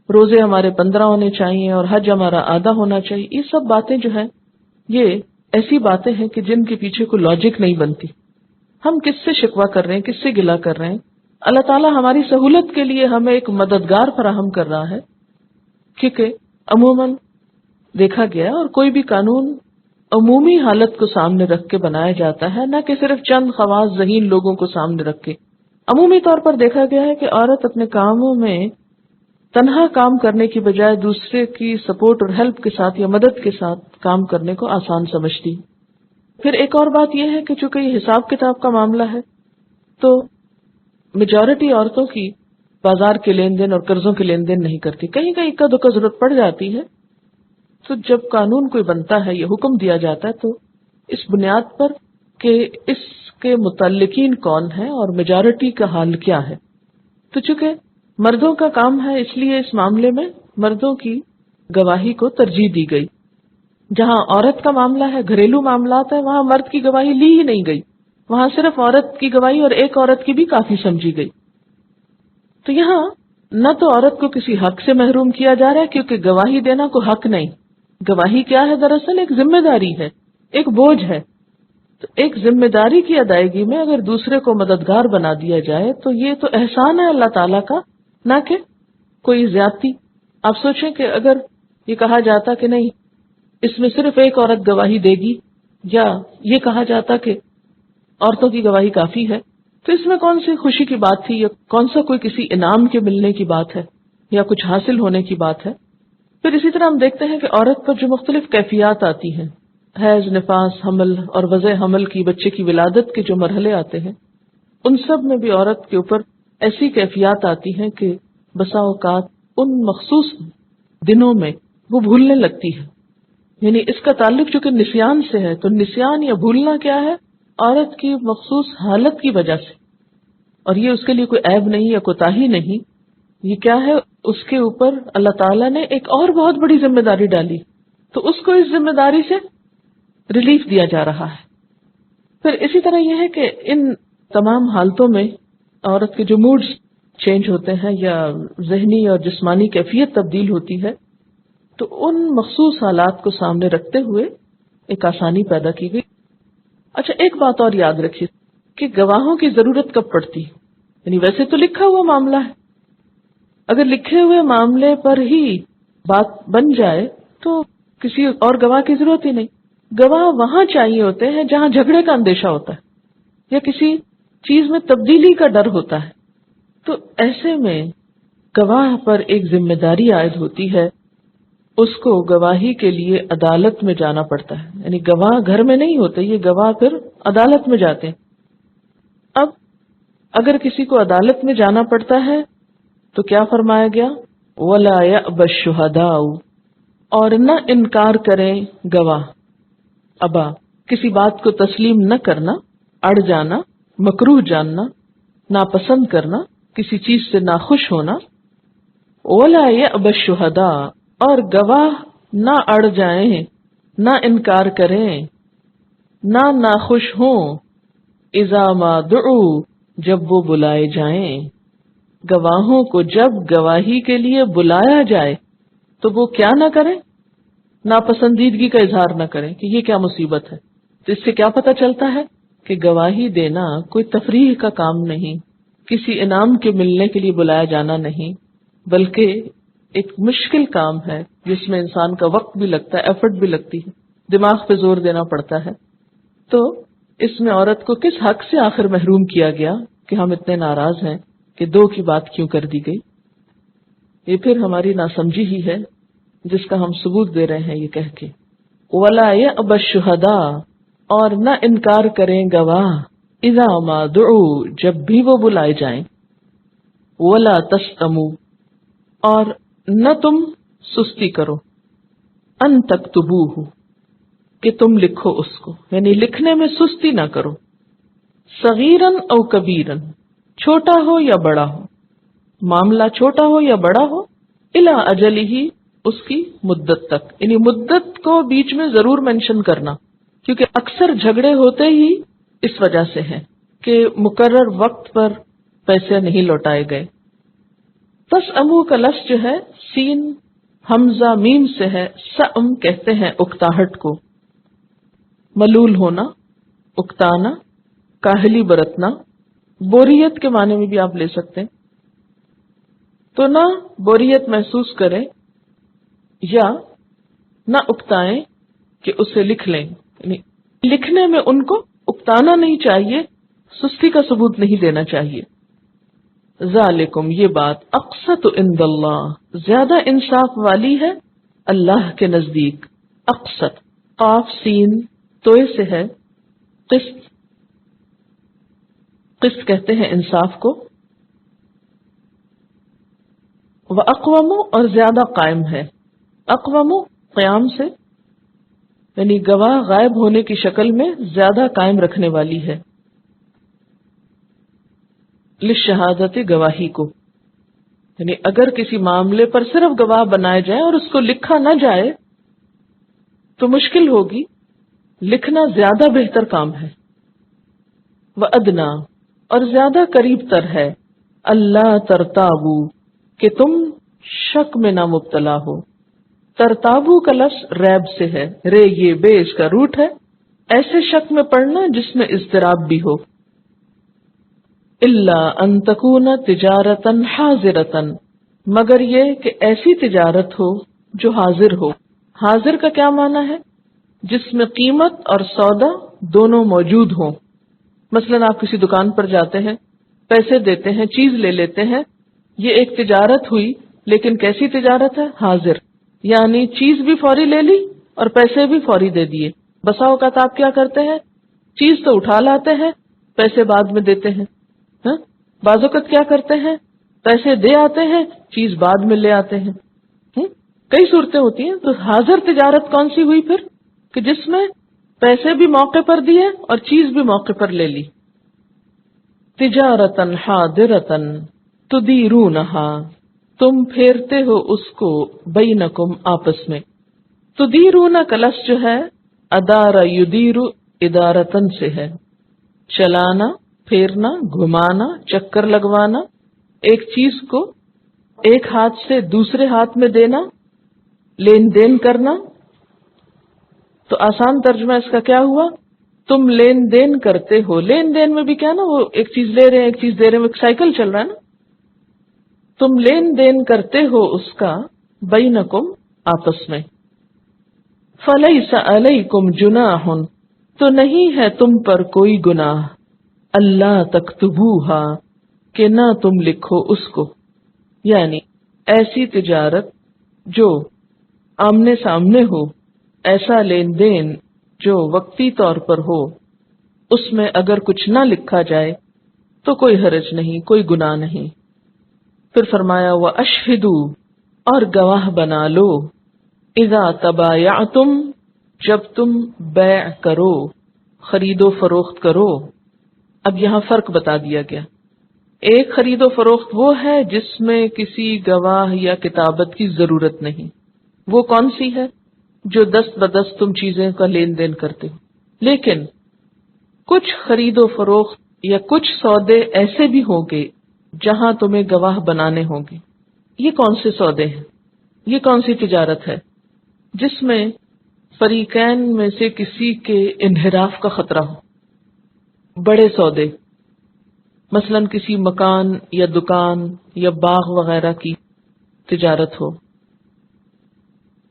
S1: روزے ہمارے 15 ہونے چاہیے، اور حج ہمارا آدھا ہونا چاہیے. یہ سب باتیں جو ہیں یہ ایسی باتیں ہیں کہ جن کے پیچھے کوئی لاجک نہیں بنتی. ہم کس سے شکوہ کر رہے ہیں، کس سے گلہ کر رہے ہیں؟ اللہ تعالیٰ ہماری سہولت کے لیے ہمیں ایک مددگار فراہم کر رہا ہے، کیونکہ عموماً دیکھا گیا اور کوئی بھی قانون عمومی حالت کو سامنے رکھ کے بنایا جاتا ہے، نہ کہ صرف چند خواص ذہین لوگوں کو سامنے رکھ کے. عمومی طور پر دیکھا گیا ہے کہ عورت اپنے کاموں میں تنہا کام کرنے کی بجائے دوسرے کی سپورٹ اور ہیلپ کے ساتھ یا مدد کے ساتھ کام کرنے کو آسان سمجھتی. پھر ایک اور بات یہ ہے کہ چونکہ یہ حساب کتاب کا معاملہ ہے تو میجورٹی عورتوں کی بازار کے لین دین اور قرضوں کے لین دین نہیں کرتی. کہیں کہیں اکا دکا ضرورت پڑ جاتی ہے. تو جب قانون کوئی بنتا ہے یا حکم دیا جاتا ہے تو اس بنیاد پر کہ اس کے متعلقین کون ہیں اور میجورٹی کا حال کیا ہے. تو چونکہ مردوں کا کام ہے اس لیے اس معاملے میں مردوں کی گواہی کو ترجیح دی گئی. جہاں عورت کا معاملہ ہے، گھریلو معاملات ہے، وہاں مرد کی گواہی لی ہی نہیں گئی، وہاں صرف عورت کی گواہی اور 1 عورت کی بھی کافی سمجھی گئی. تو یہاں نہ تو عورت کو کسی حق سے محروم کیا جا رہا ہے، کیونکہ گواہی دینا کوئی حق نہیں. گواہی کیا ہے؟ دراصل ایک ذمہ داری ہے، ایک بوجھ ہے. تو ایک ذمہ داری کی ادائیگی میں اگر دوسرے کو مددگار بنا دیا جائے تو یہ تو احسان ہے اللہ تعالیٰ کا، نہ کہ کوئی زیادتی. آپ سوچیں کہ اگر یہ کہا جاتا کہ نہیں اس میں صرف 1 عورت گواہی دے گی، یا یہ کہا جاتا کہ عورتوں کی گواہی کافی ہے، تو اس میں کون سی خوشی کی بات تھی، یا کون سا کوئی کسی انعام کے ملنے کی بات ہے یا کچھ حاصل ہونے کی بات ہے. پھر اسی طرح ہم دیکھتے ہیں کہ عورت پر جو مختلف کیفیات آتی ہیں، حیض، نفاس، حمل اور وضع حمل کی، بچے کی ولادت کے جو مرحلے آتے ہیں، ان سب میں بھی عورت کے اوپر ایسی کیفیات آتی ہیں کہ بسا اوقات ان مخصوص دنوں میں وہ بھولنے لگتی ہے. یعنی اس کا تعلق چونکہ نسیان سے ہے، تو نسیان یا بھولنا کیا ہے؟ عورت کی مخصوص حالت کی وجہ سے. اور یہ اس کے لیے کوئی عیب نہیں یا کوتاہی نہیں، یہ کیا ہے؟ اس کے اوپر اللہ تعالیٰ نے ایک اور بہت بڑی ذمہ داری ڈالی، تو اس کو اس ذمہ داری سے ریلیف دیا جا رہا ہے. پھر اسی طرح یہ ہے کہ ان تمام حالتوں میں عورت کے جو موڈز چینج ہوتے ہیں یا ذہنی اور جسمانی کیفیت تبدیل ہوتی ہے، تو ان مخصوص حالات کو سامنے رکھتے ہوئے ایک آسانی پیدا کی گئی. اچھا ایک بات اور یاد رکھیے کہ گواہوں کی ضرورت کب پڑتی، یعنی ویسے تو لکھا ہوا معاملہ ہے، اگر لکھے ہوئے معاملے پر ہی بات بن جائے تو کسی اور گواہ کی ضرورت ہی نہیں. گواہ وہاں چاہیے ہوتے ہیں جہاں جھگڑے کا اندیشہ ہوتا ہے یا کسی چیز میں تبدیلی کا ڈر ہوتا ہے. تو ایسے میں گواہ پر ایک ذمہ داری عائد ہوتی ہے، اس کو گواہی کے لیے عدالت میں جانا پڑتا ہے. یعنی گواہ گھر میں نہیں ہوتے، یہ گواہ پھر عدالت میں جاتے ہیں. اب اگر کسی کو عدالت میں جانا پڑتا ہے تو کیا فرمایا گیا؟ وَلَا يَأْبَ الشُّهَدَاءُ، اور نہ انکار کریں گواہ. ابا، کسی بات کو تسلیم نہ کرنا، اڑ جانا، مکروہ جاننا، ناپسند کرنا، کسی چیز سے ناخوش ہونا. وَلَا يَأْبَ الشُّهَدَاءُ، اور گواہ نہ اڑ جائیں، نہ انکار کریں، نہ ناخوش ہوں. اذا ما دعوا، جب وہ بلائے جائیں. گواہوں کو جب گواہی کے لیے بلایا جائے تو وہ کیا نہ کریں؟ ناپسندیدگی کا اظہار نہ کریں کہ یہ کیا مصیبت ہے. تو اس سے کیا پتہ چلتا ہے کہ گواہی دینا کوئی تفریح کا کام نہیں، کسی انعام کے ملنے کے لیے بلایا جانا نہیں، بلکہ ایک مشکل کام ہے جس میں انسان کا وقت بھی لگتا ہے، ایفرٹ بھی لگتی ہے، دماغ پہ زور دینا پڑتا ہے. تو اس میں عورت کو کس حق سے آخر محروم کیا گیا کہ ہم اتنے ناراض ہیں کہ دو کی بات کیوں کر دی گئی؟ یہ پھر ہماری ناسمجھی ہی ہے جس کا ہم ثبوت دے رہے ہیں یہ کہہ کے. وَلَا يَأْبَ الشُّهَدَاءُ، اور نہ انکار کریں گواہ. اذا ما دعوا، جب بھی وہ بلائے جائیں. وَلَا تَسْأَمُوا، اور نہ تم سستی کرو. ان تکتبوہ، کہ تم لکھو اس کو، یعنی لکھنے میں سستی نہ کرو. صغیراً او کبیراً، چھوٹا ہو یا بڑا ہو، معاملہ چھوٹا ہو یا بڑا ہو. الی اجلہ، اس کی مدت تک، یعنی مدت کو بیچ میں ضرور مینشن کرنا، کیونکہ اکثر جھگڑے ہوتے ہی اس وجہ سے ہیں کہ مقرر وقت پر پیسے نہیں لوٹائے گئے. تسأمو کا لفظ جو ہے سین حمزہ میم سے ہے. سأم کہتے ہیں اکتاہٹ کو، ملول ہونا، اکتانا، کاہلی برتنا، بوریت کے معنی میں بھی آپ لے سکتے ہیں. تو نہ بوریت محسوس کریں یا نہ اکتائیں کہ اسے لکھ لیں، یعنی لکھنے میں ان کو اکتانا نہیں چاہیے، سستی کا ثبوت نہیں دینا چاہیے. ذالکم، یہ بات، اقسط عند اللہ، زیادہ انصاف والی ہے اللہ کے نزدیک. اقسط، قاف سین توئے سے ہے. قسط، قسط کہتے ہیں انصاف کو. وَأَقْوَمُ، اور زیادہ قائم ہے. اقوم قیام سے، یعنی گواہ غائب ہونے کی شکل میں زیادہ قائم رکھنے والی ہے. للشہادت، گواہی کو، یعنی اگر کسی معاملے پر صرف گواہ بنائے جائیں اور اس کو لکھا نہ جائے تو مشکل ہوگی. لکھنا زیادہ بہتر کام ہے. وَأَدْنَا، اور زیادہ قریب تر ہے. اللہ ترتابو، کہ تم شک میں نہ مبتلا ہو. ترتابو کا لفظ ریب سے ہے، رے یہ بے اس کا روٹ ہے. ایسے شک میں پڑنا جس میں اضطراب بھی ہو. الا ان تکون تجارتن حاضرتن، مگر یہ کہ ایسی تجارت ہو جو حاضر ہو. حاضر کا کیا معنی ہے؟ جس میں قیمت اور سودا دونوں موجود ہوں. مثلا آپ کسی دکان پر جاتے ہیں، پیسے دیتے ہیں، چیز لے لیتے ہیں. یہ ایک تجارت ہوئی، لیکن کیسی تجارت ہے؟ حاضر، یعنی چیز بھی فوری لے لی اور پیسے بھی فوری دے دیے. بسا اوقات آپ کیا کرتے ہیں، چیز تو اٹھا لاتے ہیں، پیسے بعد میں دیتے ہیں. بعض اوقات کیا کرتے ہیں، پیسے دے آتے ہیں، چیز بعد میں لے آتے ہیں. کئی صورتیں ہوتی ہیں. تو حاضر تجارت کون سی ہوئی پھر؟ کہ جس میں پیسے بھی موقع پر دیے اور چیز بھی موقع پر لے لی. تجارتن حاضرتن تدیرونہا، تم پھیرتے ہو اس کو، بینکم آپس میں. تدیرون کا لفظ جو ہے ادار یدیر ادارتن سے ہے. چلانا، پھیرنا، گھمانا، چکر لگوانا، ایک چیز کو ایک ہاتھ سے دوسرے ہاتھ میں دینا، لین دین کرنا. تو آسان ترجمہ اس کا کیا ہوا؟ تم لین دین کرتے ہو. لین دین میں بھی کیا نا، وہ ایک چیز لے رہے ہیں، ایک چیز دے رہے ہیں، ایک سائیکل چل رہا ہے نا. تم لین دین کرتے ہو اس کا بینکم آپس میں. فلیس علیکم جناح تو نہیں ہے تم پر کوئی گناہ اللہ تکتبوہا کہ نہ تم لکھو اس کو، یعنی ایسی تجارت جو آمنے سامنے ہو، ایسا لین دین جو وقتی طور پر ہو، اس میں اگر کچھ نہ لکھا جائے تو کوئی حرج نہیں، کوئی گناہ نہیں. پھر فرمایا وَأَشْهِدُوا اور گواہ بنا لو، اذا تبایعتم جب تم بیع کرو، خرید و فروخت کرو. اب یہاں فرق بتا دیا گیا. ایک خرید و فروخت وہ ہے جس میں کسی گواہ یا کتابت کی ضرورت نہیں. وہ کون سی ہے؟ جو دست بدست تم چیزیں کا لین دین کرتے ہو. لیکن کچھ خرید و فروخت یا کچھ سودے ایسے بھی ہوں گے جہاں تمہیں گواہ بنانے ہوں گے. یہ کون سے سودے ہیں؟ یہ کون سی تجارت ہے جس میں فریقین میں سے کسی کے انحراف کا خطرہ ہو؟ بڑے سودے، مثلا کسی مکان یا دکان یا باغ وغیرہ کی تجارت ہو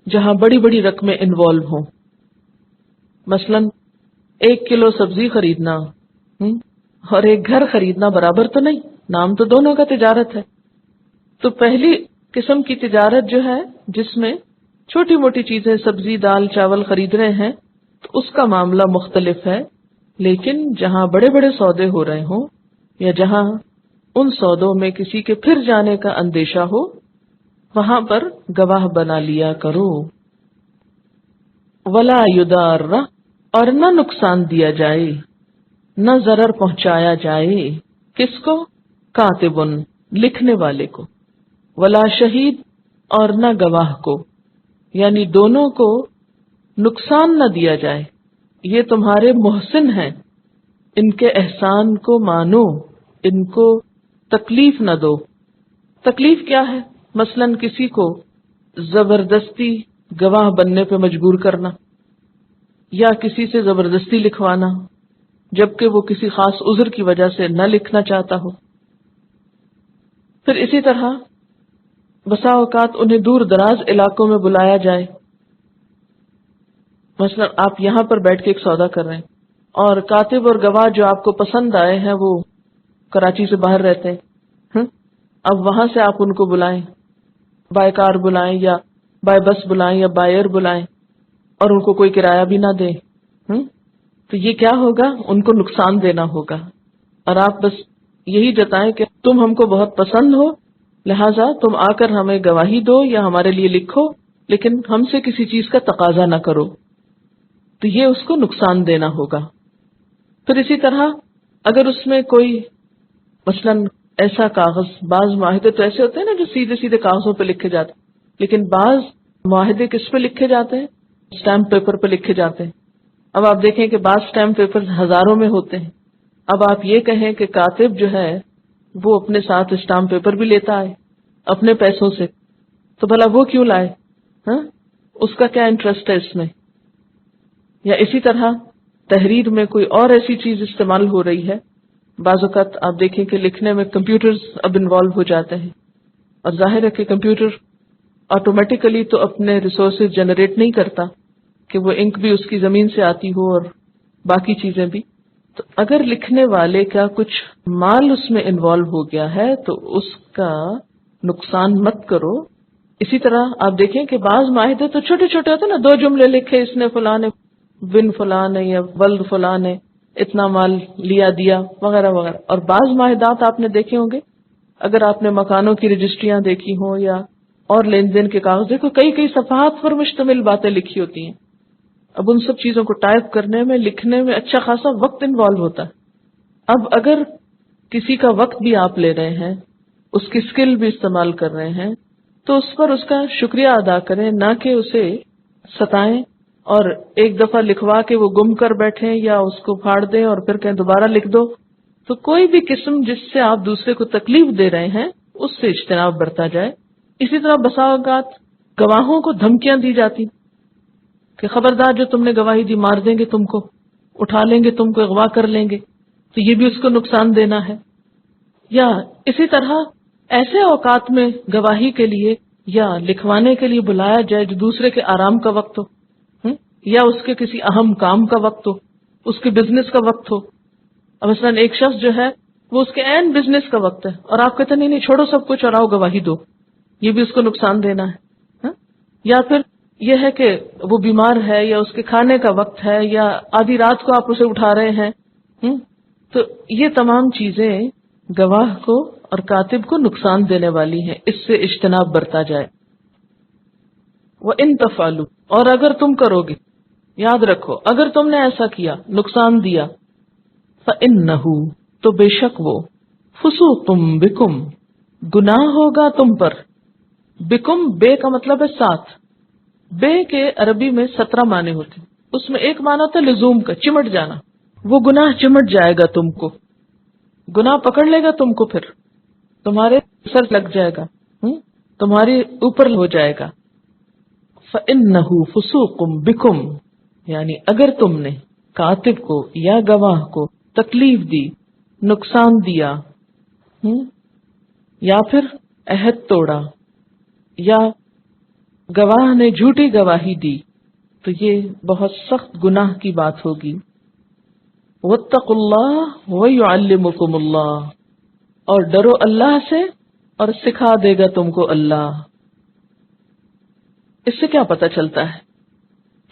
S1: جہاں بڑی بڑی رقمیں انوالو ہوں. مثلا 1 کلو سبزی خریدنا اور ایک گھر خریدنا برابر تو نہیں، نام تو دونوں کا تجارت ہے. تو پہلی قسم کی تجارت جو ہے جس میں چھوٹی موٹی چیزیں سبزی دال چاول خرید رہے ہیں تو اس کا معاملہ مختلف ہے. لیکن جہاں بڑے بڑے سودے ہو رہے ہوں یا جہاں ان سودوں میں کسی کے پھر جانے کا اندیشہ ہو، وہاں پر گواہ بنا لیا کرو. ولا یضار اور نہ نقصان دیا جائے، نہ ضرر پہنچایا جائے. کس کو؟ کاتبن لکھنے والے کو. ولا شہید اور نہ گواہ کو، یعنی دونوں کو نقصان نہ دیا جائے. یہ تمہارے محسن ہیں، ان کے احسان کو مانو، ان کو تکلیف نہ دو. تکلیف کیا ہے؟ مثلا کسی کو زبردستی گواہ بننے پہ مجبور کرنا یا کسی سے زبردستی لکھوانا جبکہ وہ کسی خاص عذر کی وجہ سے نہ لکھنا چاہتا ہو. پھر اسی طرح بسا اوقات انہیں دور دراز علاقوں میں بلایا جائے. مثلا آپ یہاں پر بیٹھ کے ایک سودا کر رہے ہیں اور کاتب اور گواہ جو آپ کو پسند آئے ہیں وہ کراچی سے باہر رہتے ہیں. اب وہاں سے آپ ان کو بلائیں، بائی کار بلائیں یا بائی بس بلائیں یا بائی ایئر بلائیں اور ان کو کوئی کرایہ بھی نہ دیں. تو یہ کیا ہوگا؟ ان کو نقصان دینا ہوگا. اور آپ بس یہی جتائیں کہ تم ہم کو بہت پسند ہو، لہٰذا تم آ کر ہمیں گواہی دو یا ہمارے لیے لکھو، لیکن ہم سے کسی چیز کا تقاضا نہ کرو. تو یہ اس کو نقصان دینا ہوگا. پھر اسی طرح اگر اس میں کوئی مثلا ایسا کاغذ، بعض معاہدے تو ایسے ہوتے ہیں نا جو سیدھے سیدھے کاغذوں پہ لکھے جاتے ہیں، لیکن بعض معاہدے کس پہ لکھے جاتے ہیں؟ اسٹیمپ پیپر پہ لکھے جاتے ہیں. اب آپ دیکھیں کہ بعض اسٹیمپ پیپر ہزاروں میں ہوتے ہیں. اب آپ یہ کہیں کہ کاتب جو ہے وہ اپنے ساتھ اسٹامپ پیپر بھی لیتا ہے اپنے پیسوں سے، تو بھلا وہ کیوں لائے؟ اس کا کیا انٹرسٹ ہے اس میں؟ یا اسی طرح تحریر میں کوئی اور ایسی چیز استعمال ہو رہی ہے. بعض اوقات آپ دیکھیں کہ لکھنے میں کمپیوٹرز اب انوالو ہو جاتے ہیں، اور ظاہر ہے کہ کمپیوٹر آٹومیٹیکلی تو اپنے ریسورسز جنریٹ نہیں کرتا کہ وہ انک بھی اس کی زمین سے آتی ہو اور باقی چیزیں بھی. تو اگر لکھنے والے کا کچھ مال اس میں انوالو ہو گیا ہے تو اس کا نقصان مت کرو. اسی طرح آپ دیکھیں کہ بعض معاہدے تو چھوٹے چھوٹے ہوتے ہیں نا، 2 جملے لکھے، اس نے فلاں نے بن فلاں نے یا ولد فلاں نے اتنا مال لیا دیا وغیرہ وغیرہ. اور بعض معاہدات آپ نے دیکھے ہوں گے، اگر آپ نے مکانوں کی رجسٹریاں دیکھی ہوں یا اور لین دین کے کاغذ دیکھو، کئی صفحات پر مشتمل باتیں لکھی ہوتی ہیں. اب ان سب چیزوں کو ٹائپ کرنے میں، لکھنے میں اچھا خاصا وقت انوالو ہوتا ہے. اب اگر کسی کا وقت بھی آپ لے رہے ہیں، اس کی اسکل بھی استعمال کر رہے ہیں، تو اس پر اس کا شکریہ ادا کریں، نہ کہ اسے ستائیں اور ایک دفعہ لکھوا کے وہ گم کر بیٹھیں یا اس کو پھاڑ دیں اور پھر کہیں دوبارہ لکھ دو. تو کوئی بھی قسم جس سے آپ دوسرے کو تکلیف دے رہے ہیں اس سے اجتناب برتا جائے. اسی طرح بسا اوقات گواہوں کو دھمکیاں دی جاتی کہ خبردار جو تم نے گواہی دی مار دیں گے، تم کو اٹھا لیں گے، تم کو اغوا کر لیں گے. تو یہ بھی اس کو نقصان دینا ہے. یا اسی طرح ایسے اوقات میں گواہی کے لیے یا لکھوانے کے لیے بلایا جائے جو دوسرے کے آرام کا وقت ہو، یا اس کے کسی اہم کام کا وقت ہو، اس کے بزنس کا وقت ہو. اب مثلاً ایک شخص جو ہے وہ اس کے عین بزنس کا وقت ہے اور آپ کہتے ہیں نہیں چھوڑو سب کچھ اور آؤ گواہی دو، یہ بھی اس کو نقصان دینا ہے. یا پھر یہ ہے کہ وہ بیمار ہے یا اس کے کھانے کا وقت ہے یا آدھی رات کو آپ اسے اٹھا رہے ہیں، تو یہ تمام چیزیں گواہ کو اور کاتب کو نقصان دینے والی ہیں، اس سے اجتناب برتا جائے. وَإِن تَفْعَلُوا، اور اگر تم کرو گے، یاد رکھو اگر تم نے ایسا کیا، نقصان دیا، فَإِنَّهُ، تو بے شک وہ، فُسُوقٌ بِكُمْ، گناہ ہوگا تم پر. بکم، بے کا مطلب ہے ساتھ. بے کے عربی میں 17 معنی ہوتے ہیں، اس میں ایک معنی ہوتا ہے لزوم کا، چمٹ جانا. وہ گناہ چمٹ جائے گا تم کو، گناہ پکڑ لے گا تم کو، پھر تمہارے سر لگ جائے گا، تمہارے اوپر ہو جائے گا. فَإِنَّهُ فُسُوقٌ بِكُمْ، یعنی اگر تم نے کاتب کو یا گواہ کو تکلیف دی، نقصان دیا، یا پھر عہد توڑا، یا گواہ نے جھوٹی گواہی دی، تو یہ بہت سخت گناہ کی بات ہوگی. وَاتَّقُوا اللَّهَ وَيُعَلِّمُكُمُ اللَّهُ، اور ڈرو اللہ سے اور سکھا دے گا تم کو اللہ. اس سے کیا پتہ چلتا ہے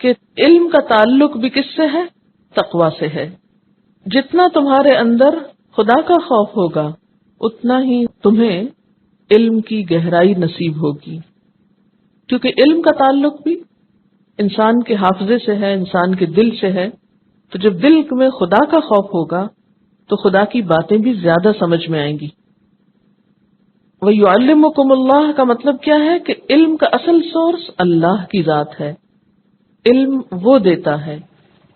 S1: کہ علم کا تعلق بھی کس سے ہے؟ تقوی سے ہے. جتنا تمہارے اندر خدا کا خوف ہوگا اتنا ہی تمہیں علم کی گہرائی نصیب ہوگی، کیونکہ علم کا تعلق بھی انسان کے حافظے سے ہے، انسان کے دل سے ہے. تو جب دل میں خدا کا خوف ہوگا تو خدا کی باتیں بھی زیادہ سمجھ میں آئیں گی. وَيُعَلِّمُكُمُ اللَّهُ کا مطلب کیا ہے کہ علم کا اصل سورس اللہ کی ذات ہے، علم وہ دیتا ہے.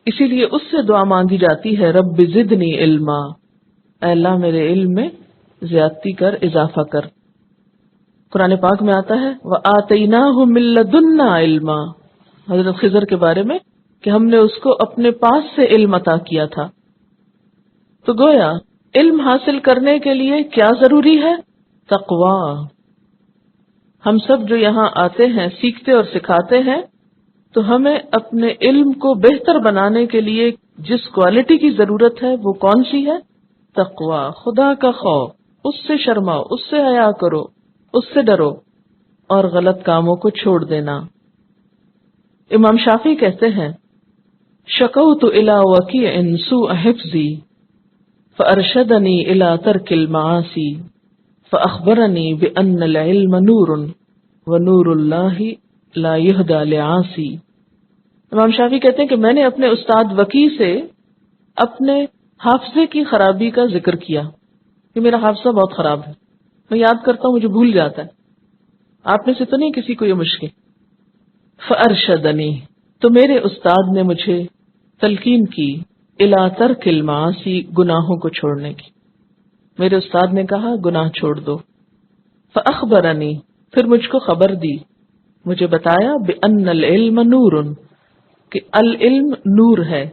S1: اسی لیے اس سے دعا مانگی جاتی ہے، رب زدنی علما، اے اللہ میرے علم میں زیادتی کر، اضافہ کر. قرآن پاک میں آتا ہے وَآتَيْنَاهُ مِن لَّدُنَّا عِلْمًا، حضرت خضر کے بارے میں کہ ہم نے اس کو اپنے پاس سے علم عطا کیا تھا. تو گویا علم حاصل کرنے کے لیے کیا ضروری ہے؟ تقوی. ہم سب جو یہاں آتے ہیں، سیکھتے اور سکھاتے ہیں، تو ہمیں اپنے علم کو بہتر بنانے کے لیے جس کوالٹی کی ضرورت ہے وہ کون سی ہے؟ تقوی، خدا کا خوف. اس سے شرماؤ، اس سے حیا کرو، اس سے ڈرو، اور غلط کاموں کو چھوڑ دینا. امام شافعی کہتے ہیں شکوت الی وکیع سوء حفظی فارشدنی الی ترک المعاصی فاخبرنی بان العلم نور ونور اللہ لا یہدی لعاصی. امام شافعی کہتے ہیں کہ میں نے اپنے استاد وکیع سے اپنے حافظے کی خرابی کا ذکر کیا کہ میرا حافظہ بہت خراب ہے، میں یاد کرتا ہوں مجھے بھول جاتا ہے. آپ میں سے تو نہیں کسی کو یہ مشکل. فارشدنی، تو میرے استاد نے مجھے تلقین کی، الی ترک المعاصی، گناہوں کو چھوڑنے کی. میرے استاد نے کہا گناہ چھوڑ دو. فاخبرنی، پھر مجھ کو خبر دی، مجھے بتایا بان العلم نور، کہ العلم نور ہے.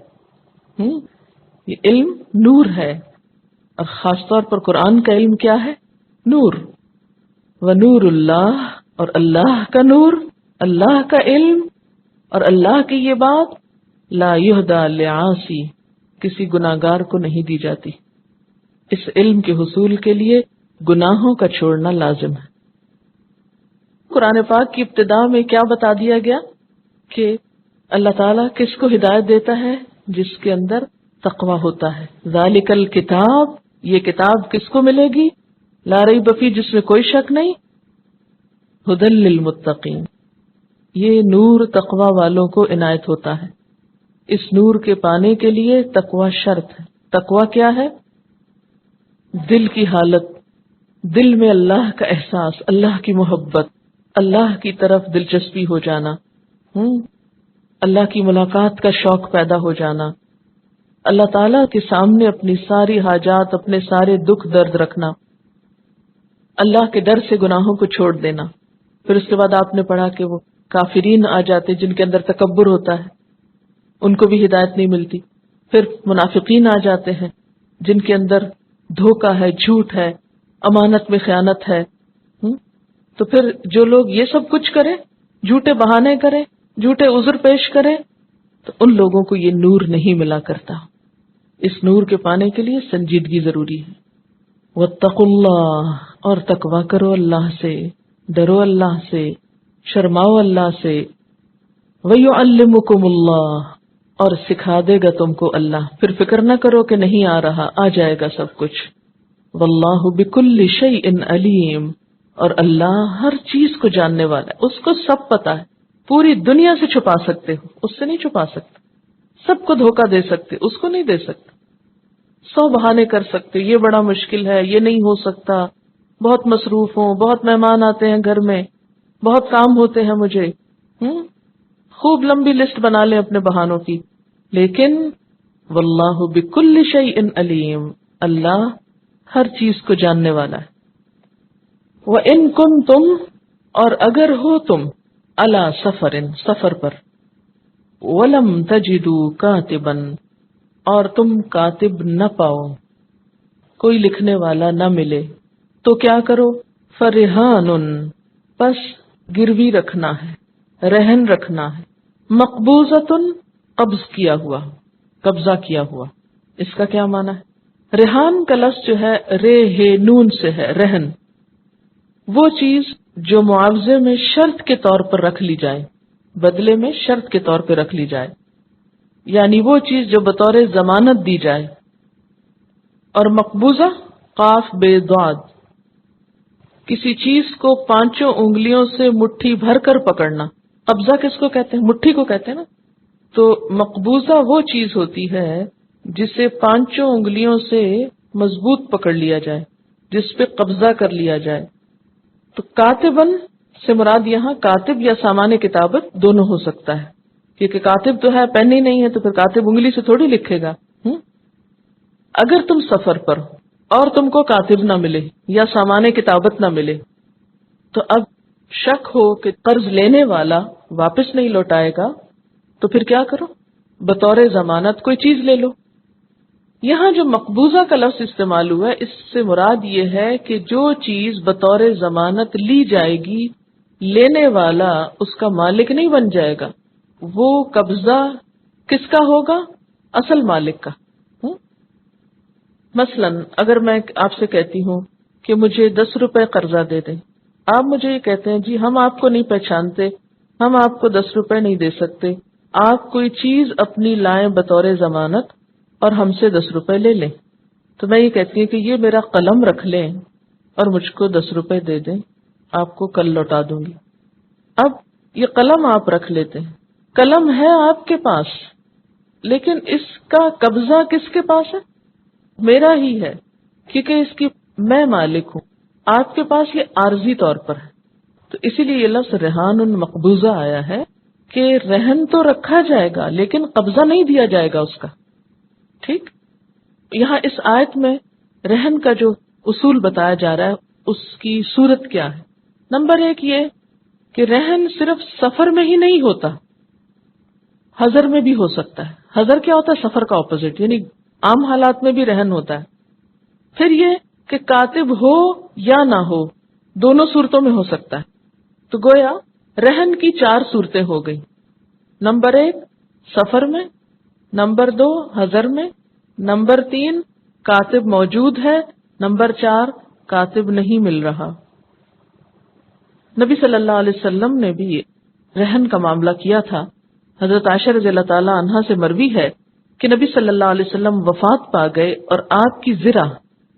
S1: یہ علم نور ہے، اور خاص طور پر قرآن کا علم کیا ہے؟ نور. ونور اللہ، اور اللہ کا نور، اللہ کا علم اور اللہ کی یہ بات لا یہدی لعاصی، کسی گناہگار کو نہیں دی جاتی. اس علم کے حصول کے لیے گناہوں کا چھوڑنا لازم ہے. قرآن پاک کی ابتدا میں کیا بتا دیا گیا کہ اللہ تعالیٰ کس کو ہدایت دیتا ہے؟ جس کے اندر تقوی ہوتا ہے. ذالک الکتاب، یہ کتاب کس کو ملے گی؟ لا ریب فیہ، جس میں کوئی شک نہیں. ھدی للمتقین، یہ نور تقوی والوں کو عنایت ہوتا ہے. اس نور کے پانے کے لیے تقوی شرط ہے. تقوی کیا ہے؟ دل کی حالت، دل میں اللہ کا احساس، اللہ کی محبت، اللہ کی طرف دلچسپی ہو جانا، اللہ کی ملاقات کا شوق پیدا ہو جانا، اللہ تعالیٰ کے سامنے اپنی ساری حاجات، اپنے سارے دکھ درد رکھنا، اللہ کے ڈر سے گناہوں کو چھوڑ دینا. پھر اس کے بعد آپ نے پڑھا کہ وہ کافرین آ جاتے جن کے اندر تکبر ہوتا ہے، ان کو بھی ہدایت نہیں ملتی. پھر منافقین آ جاتے ہیں جن کے اندر دھوکہ ہے، جھوٹ ہے، امانت میں خیانت ہے، تو پھر جو لوگ یہ سب کچھ کریں، جھوٹے بہانے کریں، جھوٹے عذر پیش کریں، تو ان لوگوں کو یہ نور نہیں ملا کرتا. اس نور کے پانے کے لیے سنجیدگی ضروری ہے. واتقوا اللہ، اور تقویٰ کرو اللہ سے، ڈرو اللہ سے، شرماؤ اللہ سے. وَيُعَلِّمُكُمُ اللَّهُ، اور سکھا دے گا تم کو اللہ. پھر فکر نہ کرو کہ نہیں آ رہا، آ جائے گا سب کچھ. وَاللَّهُ بِكُلِّ شَيْءٍ عَلِيمٌ، اور اللہ ہر چیز کو جاننے والا ہے، اس کو سب پتا ہے. پوری دنیا سے چھپا سکتے ہو، اس سے نہیں چھپا سکتے. سب کو دھوکہ دے سکتے، اس کو نہیں دے سکتے. 100 بہانے کر سکتے، یہ بڑا مشکل ہے، یہ نہیں ہو سکتا، بہت مصروف ہوں، بہت مہمان آتے ہیں گھر میں، بہت کام ہوتے ہیں مجھے. خوب لمبی لسٹ بنا لیں اپنے بہانوں کی. لیکن واللہ بکل شیء علیم، اللہ ہر چیز کو جاننے والا ہے. وَإِن كُنتُمْ، اور اگر ہو تم، علی سفر، سفر پر، وَلَمْ تَجِدُوا كَاتِبًا، اور تم کاتب نہ پاؤ، کوئی لکھنے والا نہ ملے، تو کیا کرو؟ فَرِحَانٌ، پس گروی رکھنا ہے، رہن رکھنا ہے. مقبوضۃ، قبض کیا ہوا، قبضہ کیا ہوا. اس کا کیا معنی ہے؟ ریحان کا لفظ جو ہے ریحنون سے ہے، رہن. وہ چیز جو معاوضے میں شرط کے طور پر رکھ لی جائے، بدلے میں شرط کے طور پہ رکھ لی جائے، یعنی وہ چیز جو بطور ضمانت دی جائے. اور مقبوضہ، قاف بے ضاد، کسی چیز کو 5 انگلیوں سے مٹھی بھر کر پکڑنا. قبضہ کس کو کہتے ہیں؟ مٹھی کو کہتے ہیں نا. تو مقبوضہ وہ چیز ہوتی ہے جسے 5 انگلیوں سے مضبوط پکڑ لیا جائے، جس پہ قبضہ کر لیا جائے. تو کاتبن سے مراد یہاں کاتب یا سامان کتابت دونوں ہو سکتا ہے، کیونکہ کاتب تو ہے، پین ہی نہیں ہے تو پھر کاتب انگلی سے تھوڑی لکھے گا. اگر تم سفر پر ہو اور تم کو کاتب نہ ملے یا سامان کتابت نہ ملے، تو اب شک ہو کہ قرض لینے والا واپس نہیں لوٹائے گا، تو پھر کیا کرو؟ بطور ضمانت کوئی چیز لے لو. یہاں جو مقبوضہ کا لفظ استعمال ہوا ہے، اس سے مراد یہ ہے کہ جو چیز بطور ضمانت لی جائے گی، لینے والا اس کا مالک نہیں بن جائے گا، وہ قبضہ کس کا ہوگا؟ اصل مالک کا. مثلا اگر میں آپ سے کہتی ہوں کہ مجھے 10 روپے قرضہ دے دیں، آپ مجھے یہ کہتے ہیں جی ہم آپ کو نہیں پہچانتے، ہم آپ کو 10 روپے نہیں دے سکتے، آپ کوئی چیز اپنی لائیں بطور ضمانت اور ہم سے 10 روپے لے لیں. تو میں یہ کہتی ہوں کہ یہ میرا قلم رکھ لیں اور مجھ کو 10 روپے دے دیں، آپ کو کل لوٹا دوں گی. اب یہ قلم آپ رکھ لیتے ہیں، قلم ہے آپ کے پاس، لیکن اس کا قبضہ کس کے پاس ہے؟ میرا ہی ہے، کیونکہ اس کی میں مالک ہوں. آپ کے پاس یہ عارضی طور پر ہے. تو اسی لیے یہ لفظ ریحان مقبوضہ آیا ہے کہ رہن تو رکھا جائے گا لیکن قبضہ نہیں دیا جائے گا اس کا. ٹھیک، یہاں اس آیت میں رہن کا جو اصول بتایا جا رہا ہے اس کی صورت کیا ہے؟ نمبر 1 یہ کہ رہن صرف سفر میں ہی نہیں ہوتا، حضر میں بھی ہو سکتا ہے. حضر کیا ہوتا ہے؟ سفر کا اپوزٹ، یعنی عام حالات میں بھی رہن ہوتا ہے. پھر یہ کہ کاتب ہو یا نہ ہو، دونوں صورتوں میں ہو سکتا ہے. تو گویا رہن کی 4 صورتیں ہو گئی. نمبر 1 سفر میں، نمبر 2 حضر میں، نمبر 3 کاتب موجود ہے، نمبر 4 کاتب نہیں مل رہا. نبی صلی اللہ علیہ وسلم نے بھی رہن کا معاملہ کیا تھا. حضرت عائشہ رضی اللہ تعالی عنہا سے مروی ہے کہ نبی صلی اللہ علیہ وسلم وفات پا گئے اور آپ کی زرہ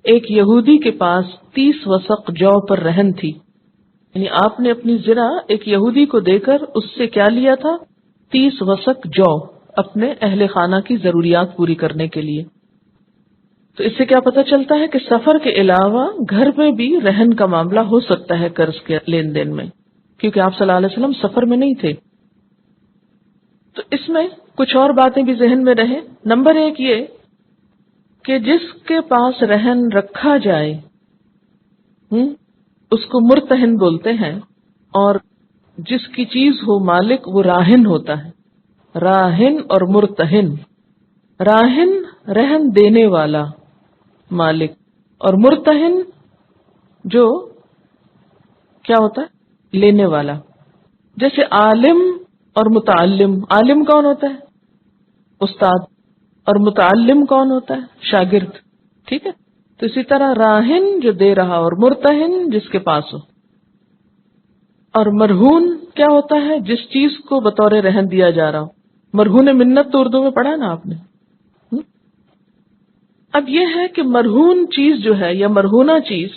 S1: ایک یہودی کے پاس 30 وسق جو پر رہن تھی. یعنی آپ نے اپنی زرہ ایک یہودی کو دے کر اس سے کیا لیا تھا؟ 30 وسق جو، اپنے اہل خانہ کی ضروریات پوری کرنے کے لیے. تو اس سے کیا پتہ چلتا ہے کہ سفر کے علاوہ گھر میں بھی رہن کا معاملہ ہو سکتا ہے قرض کے لین دین میں، کیونکہ آپ صلی اللہ علیہ وسلم سفر میں نہیں تھے. تو اس میں کچھ اور باتیں بھی ذہن میں رہیں. نمبر 1 یہ کہ جس کے پاس رہن رکھا جائے اس کو مرتہن بولتے ہیں، اور جس کی چیز ہو مالک وہ راہن ہوتا ہے. راہن اور مرتہن، راہن رہن دینے والا مالک، اور مرتہن جو کیا ہوتا ہے؟ لینے والا. جیسے عالم اور متعلم. عالم کون ہوتا ہے؟ استاد. اور متعلم کون ہوتا ہے؟ شاگرد. ٹھیک ہے. تو اسی طرح راہن جو دے رہا اور مرتہن جس کے پاس ہو. اور مرہون کیا ہوتا ہے؟ جس چیز کو بطور رہن دیا جا رہا ہو. مرہون منت تو اردو میں پڑھا نا آپ نے. اب یہ ہے کہ مرہون چیز جو ہے یا مرہونہ چیز،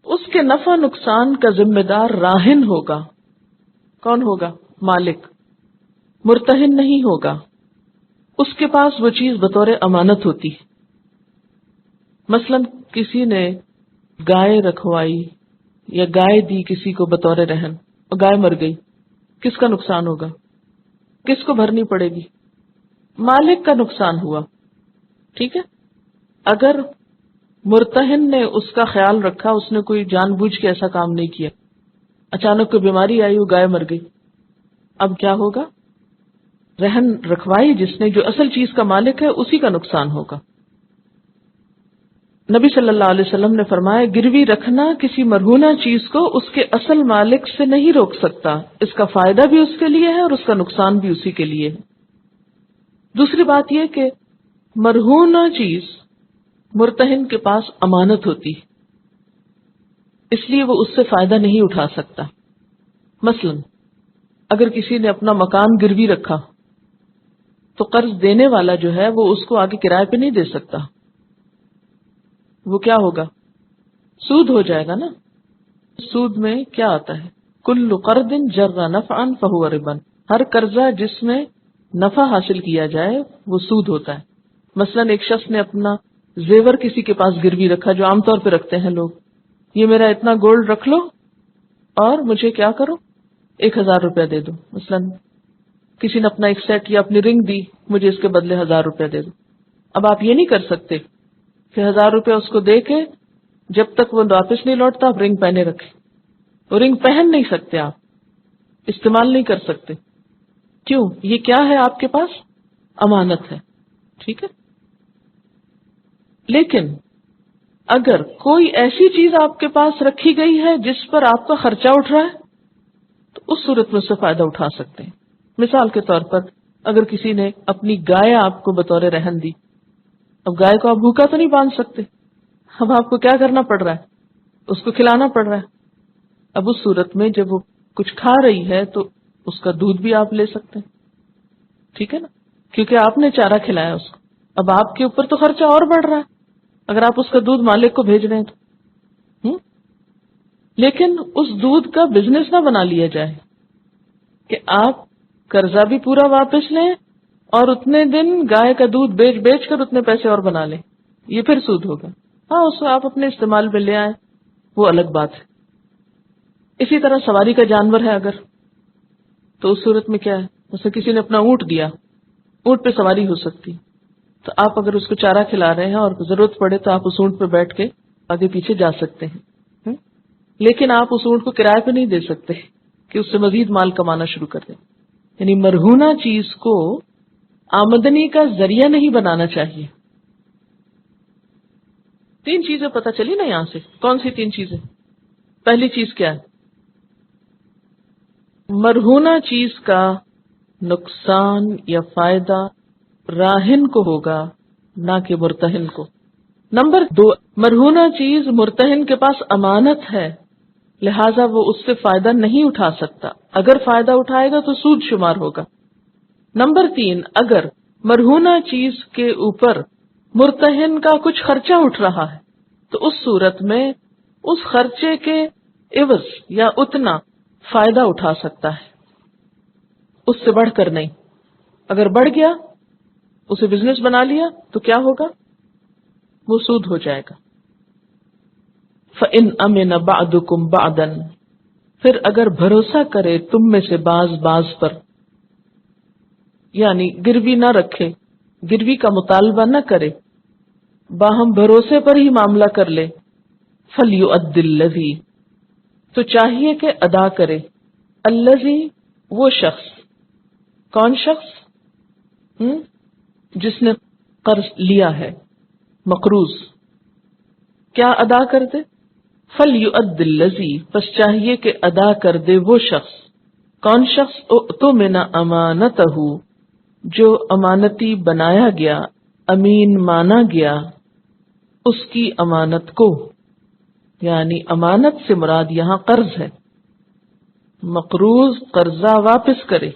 S1: اس کے نفع نقصان کا ذمہ دار راہن ہوگا. کون ہوگا؟ مالک. مرتہن نہیں ہوگا. اس کے پاس وہ چیز بطور امانت ہوتی ہے. مثلا کسی نے گائے رکھوائی یا گائے دی کسی کو بطور رہن اور گائے مر گئی، کس کا نقصان ہوگا؟ کس کو بھرنی پڑے گی؟ مالک کا نقصان ہوا. ٹھیک ہے. اگر مرتہن نے اس کا خیال رکھا، اس نے کوئی جان بوجھ کے ایسا کام نہیں کیا، اچانک کوئی بیماری آئی، وہ گائے مر گئی، اب کیا ہوگا؟ رہن رکھوائی جس نے، جو اصل چیز کا مالک ہے، اسی کا نقصان ہوگا. نبی صلی اللہ علیہ وسلم نے فرمایا گروی رکھنا کسی مرہونہ چیز کو اس کے اصل مالک سے نہیں روک سکتا. اس کا فائدہ بھی اس کے لیے ہے اور اس کا نقصان بھی اسی کے لیے ہے. دوسری بات یہ کہ مرہونہ چیز مرتہن کے پاس امانت ہوتی ہے، اس لیے وہ اس سے فائدہ نہیں اٹھا سکتا. مثلا اگر کسی نے اپنا مکان گروی رکھا تو قرض دینے والا جو ہے وہ اس کو آگے کرائے پہ نہیں دے سکتا. وہ کیا ہوگا؟ سود ہو جائے گا نا. سود میں کیا آتا ہے؟ کل قرض جر نفعا فہو ربا. ہر قرضہ جس میں نفع حاصل کیا جائے وہ سود ہوتا ہے. مثلا ایک شخص نے اپنا زیور کسی کے پاس گروی رکھا، جو عام طور پہ رکھتے ہیں لوگ، یہ میرا اتنا گولڈ رکھ لو اور مجھے کیا کرو، 1000 روپیہ دے دو. مثلا کسی نے اپنا ایک سیٹ یا اپنی رنگ دی، مجھے اس کے بدلے 1000 روپیہ دے دو. اب آپ یہ نہیں کر سکتے کہ 1000 روپیہ اس کو دے کے جب تک وہ واپس نہیں لوٹتا آپ رنگ پہنے رکھے. وہ رنگ پہن نہیں سکتے، آپ استعمال نہیں کر سکتے. کیوں؟ یہ کیا ہے آپ کے پاس؟ امانت ہے. ٹھیک ہے. لیکن اگر کوئی ایسی چیز آپ کے پاس رکھی گئی ہے جس پر آپ کا خرچہ اٹھ رہا ہے تو اس صورت میں اس سے فائدہ اٹھا سکتے ہیں. مثال کے طور پر اگر کسی نے اپنی گائے آپ کو بطور رہن دی، اب گائے کو آپ بھوکا تو نہیں باندھ سکتے، اب آپ کو کیا کرنا پڑ رہا ہے؟ اس کو کھلانا پڑ رہا ہے. اب اس صورت میں جب وہ کچھ کھا رہی ہے تو اس کا دودھ بھی آپ لے سکتے ہیں. ٹھیک ہے نا، کیونکہ آپ نے چارہ کھلایا اس کو. اب آپ کے اوپر تو خرچہ اور بڑھ رہا ہے اگر آپ اس کا دودھ مالک کو بھیج رہے ہیں تو. لیکن اس دودھ کا بزنس نہ بنا لیا جائے کہ آپ قرضہ بھی پورا واپس لیں اور اتنے دن گائے کا دودھ بیچ بیچ کر اتنے پیسے اور بنا لیں. یہ پھر سود ہوگا. ہاں اس کو آپ اپنے استعمال میں لے آئیں، وہ الگ بات ہے. اسی طرح سواری کا جانور ہے اگر، تو اس صورت میں کیا ہے؟ جیسے کسی نے اپنا اونٹ دیا، اونٹ پہ سواری ہو سکتی، تو آپ اگر اس کو چارہ کھلا رہے ہیں اور ضرورت پڑے تو آپ اس اونٹ پہ بیٹھ کے آگے پیچھے جا سکتے ہیں. لیکن آپ اس اونٹ کو کرائے پہ نہیں دے سکتے کہ اس سے مزید مال کمانا شروع کر دیں. یعنی مرہونہ چیز کو آمدنی کا ذریعہ نہیں بنانا چاہیے. 3 چیزیں پتہ چلی نا یہاں سے. کون سی 3 چیزیں؟ پہلی چیز کیا ہے؟ مرہونہ چیز کا نقصان یا فائدہ راہن کو ہوگا نہ کہ مرتہن کو. نمبر 2، مرہونہ چیز مرتہن کے پاس امانت ہے، لہذا وہ اس سے فائدہ نہیں اٹھا سکتا. اگر فائدہ اٹھائے گا تو سود شمار ہوگا. نمبر 3، اگر مرہونہ چیز کے اوپر مرتہن کا کچھ خرچہ اٹھ رہا ہے تو اس صورت میں اس خرچے کے عوض یا اتنا فائدہ اٹھا سکتا ہے، اس سے بڑھ کر نہیں. اگر بڑھ گیا، اسے بزنس بنا لیا تو کیا ہوگا؟ وہ سود ہو جائے گا. فَإِنْ أَمِنَ بَعْضُكُمْ بَعْضًا، پھر اگر بھروسہ کرے تم میں سے بعض پر، یعنی گروی نہ رکھے، گروی کا مطالبہ نہ کرے، باہم بھروسے پر ہی معاملہ کر لے، فَلْيُؤَدِّ الَّذِي، تو چاہیے کہ ادا کرے، الذی، وہ شخص. کون شخص؟ جس نے قرض لیا ہے، مقروض. کیا ادا کر دے؟ فَلْيُؤَدِّ الَّذِي پس چاہیے کہ ادا کر دے وہ شخص، کون شخص اؤتمن امانتہ جو امانتی بنایا گیا، امین مانا گیا اس کی امانت کو، یعنی امانت سے مراد یہاں قرض ہے، مقروض قرضہ واپس کرے۔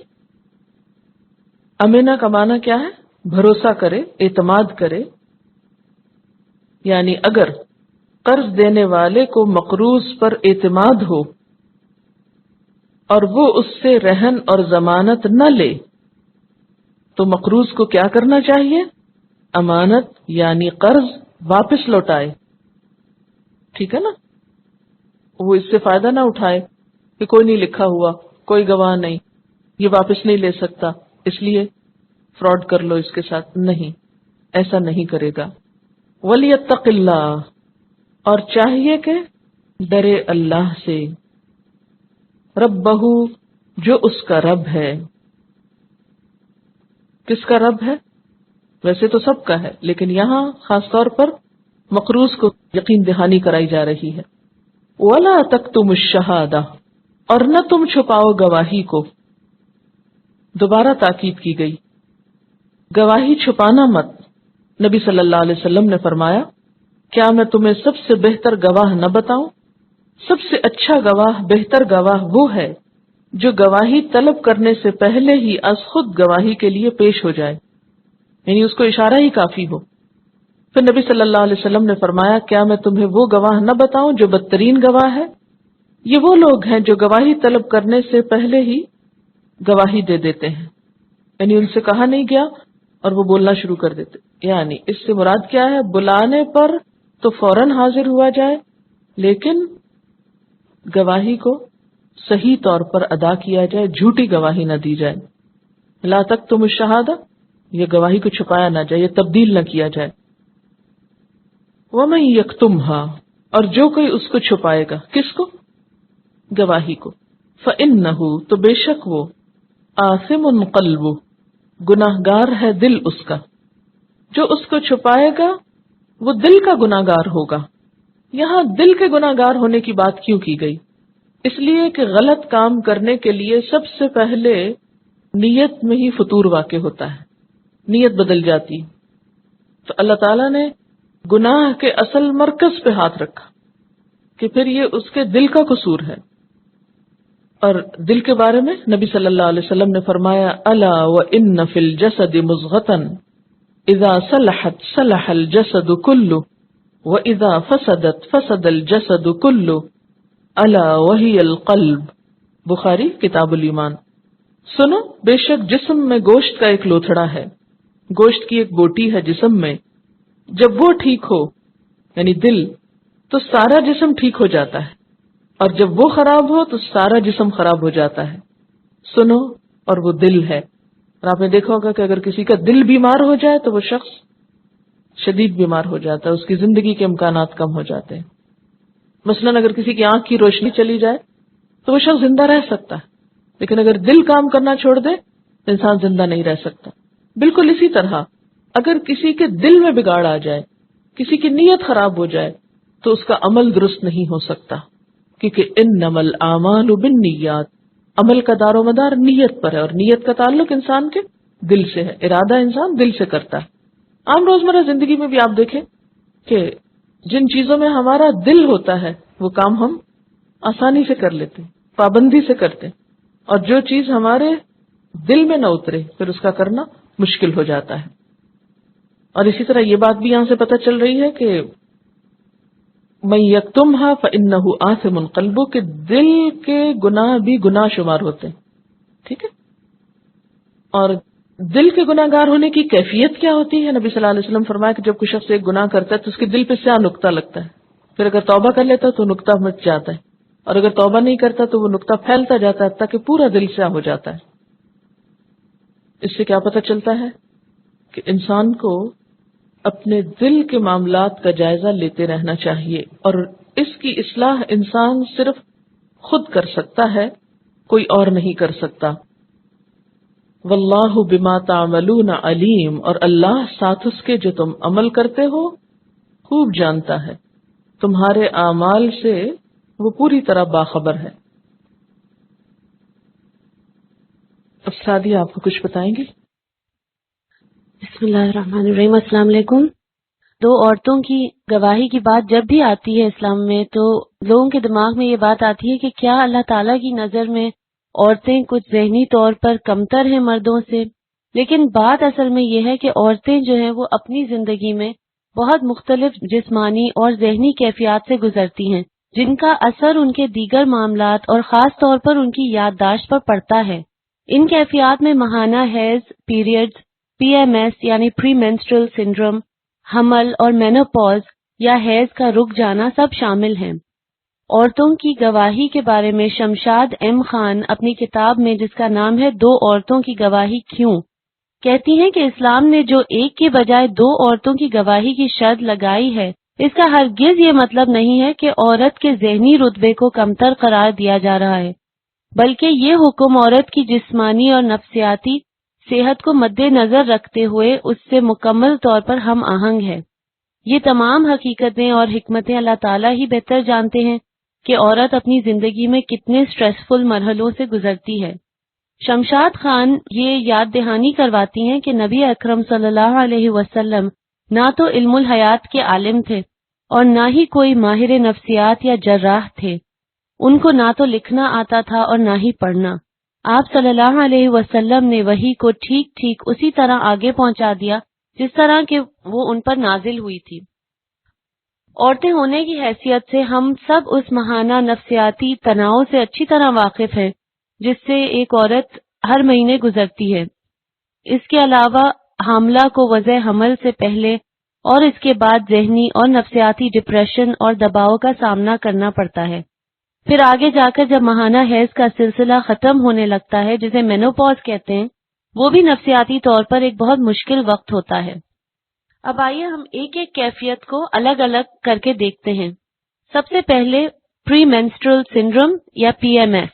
S1: امینہ کا معنی کیا ہے؟ بھروسہ کرے، اعتماد کرے، یعنی اگر قرض دینے والے کو مقروض پر اعتماد ہو اور وہ اس سے رہن اور ضمانت نہ لے تو مقروض کو کیا کرنا چاہیے؟ امانت یعنی قرض واپس لوٹائے، ٹھیک ہے نا؟ وہ اس سے فائدہ نہ اٹھائے کہ کوئی نہیں لکھا ہوا، کوئی گواہ نہیں، یہ واپس نہیں لے سکتا اس لیے فراڈ کر لو اس کے ساتھ، نہیں، ایسا نہیں کرے گا۔ وَلْيَتَّقِ اللَّهَ اور چاہیے کہ ڈرے اللہ سے، ربہ جو اس کا رب ہے۔ کس کا رب ہے؟ ویسے تو سب کا ہے، لیکن یہاں خاص طور پر مقروض کو یقین دہانی کرائی جا رہی ہے۔ وَلَا تَكْتُمُوا الشَّهَادَةَ اور نہ تم چھپاؤ گواہی کو، دوبارہ تاکید کی گئی، گواہی چھپانا مت۔ نبی صلی اللہ علیہ وسلم نے فرمایا، کیا میں تمہیں سب سے بہتر گواہ نہ بتاؤں؟ سب سے اچھا گواہ، بہتر گواہ وہ ہے جو گواہی طلب کرنے سے پہلے ہی از خود گواہی کے لیے پیش ہو جائے، یعنی اس کو اشارہ ہی کافی ہو۔ پھر نبی صلی اللہ علیہ وسلم نے فرمایا، کیا میں تمہیں وہ گواہ نہ بتاؤں جو بدترین گواہ ہے؟ یہ وہ لوگ ہیں جو گواہی طلب کرنے سے پہلے ہی گواہی دے دیتے ہیں، یعنی ان سے کہا نہیں گیا اور وہ بولنا شروع کر دیتے۔ یعنی اس سے مراد کیا ہے؟ بلانے پر تو فوراً حاضر ہوا جائے، لیکن گواہی کو صحیح طور پر ادا کیا جائے، جھوٹی گواہی نہ دی جائے۔ لا تکتموا الشہادہ، یہ گواہی کو چھپایا نہ جائے، یہ تبدیل نہ کیا جائے۔ وَمَن يَكْتُمْهَا اور جو کوئی اس کو چھپائے گا، کس کو؟ گواہی کو، فَإِنَّهُ تو بے شک وہ، آثم قلبہ گناہگار ہے دل اس کا، جو اس کو چھپائے گا وہ دل کا گناہگار ہوگا۔ یہاں دل کے گناہگار ہونے کی بات کیوں کی گئی؟ اس لیے کہ غلط کام کرنے کے لیے سب سے پہلے نیت میں ہی فطور واقع ہوتا ہے، نیت بدل جاتی۔ تو اللہ تعالیٰ نے گناہ کے اصل مرکز پہ ہاتھ رکھا کہ پھر یہ اس کے دل کا قصور ہے۔ اور دل کے بارے میں نبی صلی اللہ علیہ وسلم نے فرمایا، الا وان فی الجسد مضغة اذا صلحت صلح الجسد كله واذا فسدت فسد الجسد كله الا وهي القلب۔ بخاری کتاب الایمان۔ سنو، بے شک جسم میں گوشت کا ایک لوتھڑا ہے، گوشت کی ایک بوٹی ہے جسم میں، جب وہ ٹھیک ہو یعنی دل، تو سارا جسم ٹھیک ہو جاتا ہے، اور جب وہ خراب ہو تو سارا جسم خراب ہو جاتا ہے۔ سنو، اور وہ دل ہے۔ اور آپ نے دیکھا ہوگا کہ اگر کسی کا دل بیمار ہو جائے تو وہ شخص شدید بیمار ہو جاتا ہے، اس کی زندگی کے امکانات کم ہو جاتے ہیں۔ مثلاً اگر کسی کی آنکھ کی روشنی چلی جائے تو وہ شخص زندہ رہ سکتا ہے، لیکن اگر دل کام کرنا چھوڑ دے تو انسان زندہ نہیں رہ سکتا۔ بالکل اسی طرح اگر کسی کے دل میں بگاڑ آ جائے، کسی کی نیت خراب ہو جائے تو اس کا عمل درست نہیں ہو سکتا، کیونکہ انما الاعمال بالنیات، عمل کا دار و مدار نیت پر ہے، اور نیت کا تعلق انسان کے دل سے ہے، ارادہ انسان دل سے کرتا ہے۔ عام روزمرہ زندگی میں بھی آپ دیکھیں کہ جن چیزوں میں ہمارا دل ہوتا ہے وہ کام ہم آسانی سے کر لیتے ہیں، پابندی سے کرتے ہیں، اور جو چیز ہمارے دل میں نہ اترے پھر اس کا کرنا مشکل ہو جاتا ہے۔ اور اسی طرح یہ بات بھی یہاں سے پتہ چل رہی ہے کہ من یکتمھا فإنہ آثم قلبہ، کہ دل کے گناہ بھی گناہ شمار ہوتے ہیں، ٹھیک ہے؟ اور دل کے گناہ گار ہونے کی کیفیت کیا ہوتی ہے؟ نبی صلی اللہ علیہ وسلم فرمایا کہ جب کوئی شخص ایک گناہ کرتا ہے تو اس کے دل پہ سیاہ نقطہ لگتا ہے، پھر اگر توبہ کر لیتا تو نقطہ مٹ جاتا ہے، اور اگر توبہ نہیں کرتا تو وہ نقطہ پھیلتا جاتا ہے تاکہ پورا دل سیاہ ہو جاتا ہے۔ اس سے کیا پتہ چلتا ہے کہ انسان کو اپنے دل کے معاملات کا جائزہ لیتے رہنا چاہیے، اور اس کی اصلاح انسان صرف خود کر سکتا ہے، کوئی اور نہیں کر سکتا۔ واللہ بما تعملون علیم، اور اللہ ساتھ اس کے جو تم عمل کرتے ہو خوب جانتا ہے۔ تمہارے اعمال سے وہ پوری طرح باخبر ہے۔ اب سعدیہ آپ کو کچھ بتائیں گی؟
S2: بسم اللہ الرحمن الرحیم۔ السلام علیکم۔ دو عورتوں کی گواہی کی بات جب بھی آتی ہے اسلام میں تو لوگوں کے دماغ میں یہ بات آتی ہے کہ کیا اللہ تعالیٰ کی نظر میں عورتیں کچھ ذہنی طور پر کمتر ہیں مردوں سے؟ لیکن بات اصل میں یہ ہے کہ عورتیں جو ہیں وہ اپنی زندگی میں بہت مختلف جسمانی اور ذہنی کیفیات سے گزرتی ہیں، جن کا اثر ان کے دیگر معاملات اور خاص طور پر ان کی یادداشت پر پڑتا ہے۔ ان کیفیات میں ماہانہ حیض، پیریڈز، PMS یعنی پری مینسٹرل سنڈروم، حمل اور مینوپاز یا حیض کا رک جانا سب شامل ہیں۔ عورتوں کی گواہی کے بارے میں شمشاد M خان اپنی کتاب میں جس کا نام ہے دو عورتوں کی گواہی کیوں، کہتی ہیں کہ اسلام نے جو ایک کے بجائے دو عورتوں کی گواہی کی شرط لگائی ہے، اس کا ہرگز یہ مطلب نہیں ہے کہ عورت کے ذہنی رتبے کو کمتر قرار دیا جا رہا ہے، بلکہ یہ حکم عورت کی جسمانی اور نفسیاتی صحت کو مد نظر رکھتے ہوئے اس سے مکمل طور پر ہم آہنگ ہے۔ یہ تمام حقیقتیں اور حکمتیں اللہ تعالیٰ ہی بہتر جانتے ہیں کہ عورت اپنی زندگی میں کتنے سٹریسفل مرحلوں سے گزرتی ہے۔ شمشاد خان یہ یاد دہانی کرواتی ہیں کہ نبی اکرم صلی اللہ علیہ وسلم نہ تو علم الحیات کے عالم تھے اور نہ ہی کوئی ماہر نفسیات یا جراح تھے۔ ان کو نہ تو لکھنا آتا تھا اور نہ ہی پڑھنا۔ آپ صلی اللہ علیہ وسلم نے وحی کو ٹھیک ٹھیک اسی طرح آگے پہنچا دیا جس طرح کہ وہ ان پر نازل ہوئی تھی۔ عورتیں ہونے کی حیثیت سے ہم سب اس ماہانہ نفسیاتی تناؤ سے اچھی طرح واقف ہیں جس سے ایک عورت ہر مہینے گزرتی ہے۔ اس کے علاوہ حاملہ کو وضع حمل سے پہلے اور اس کے بعد ذہنی اور نفسیاتی ڈپریشن اور دباؤ کا سامنا کرنا پڑتا ہے۔ پھر آگے جا کر جب ماہانہ حیض کا سلسلہ ختم ہونے لگتا ہے جسے مینوپاز کہتے ہیں، وہ بھی نفسیاتی طور پر ایک بہت مشکل وقت ہوتا ہے۔ اب آئیے ہم ایک ایک کیفیت کو الگ الگ کر کے دیکھتے ہیں۔ سب سے پہلے پری مینسٹرل سنڈروم یا PMS۔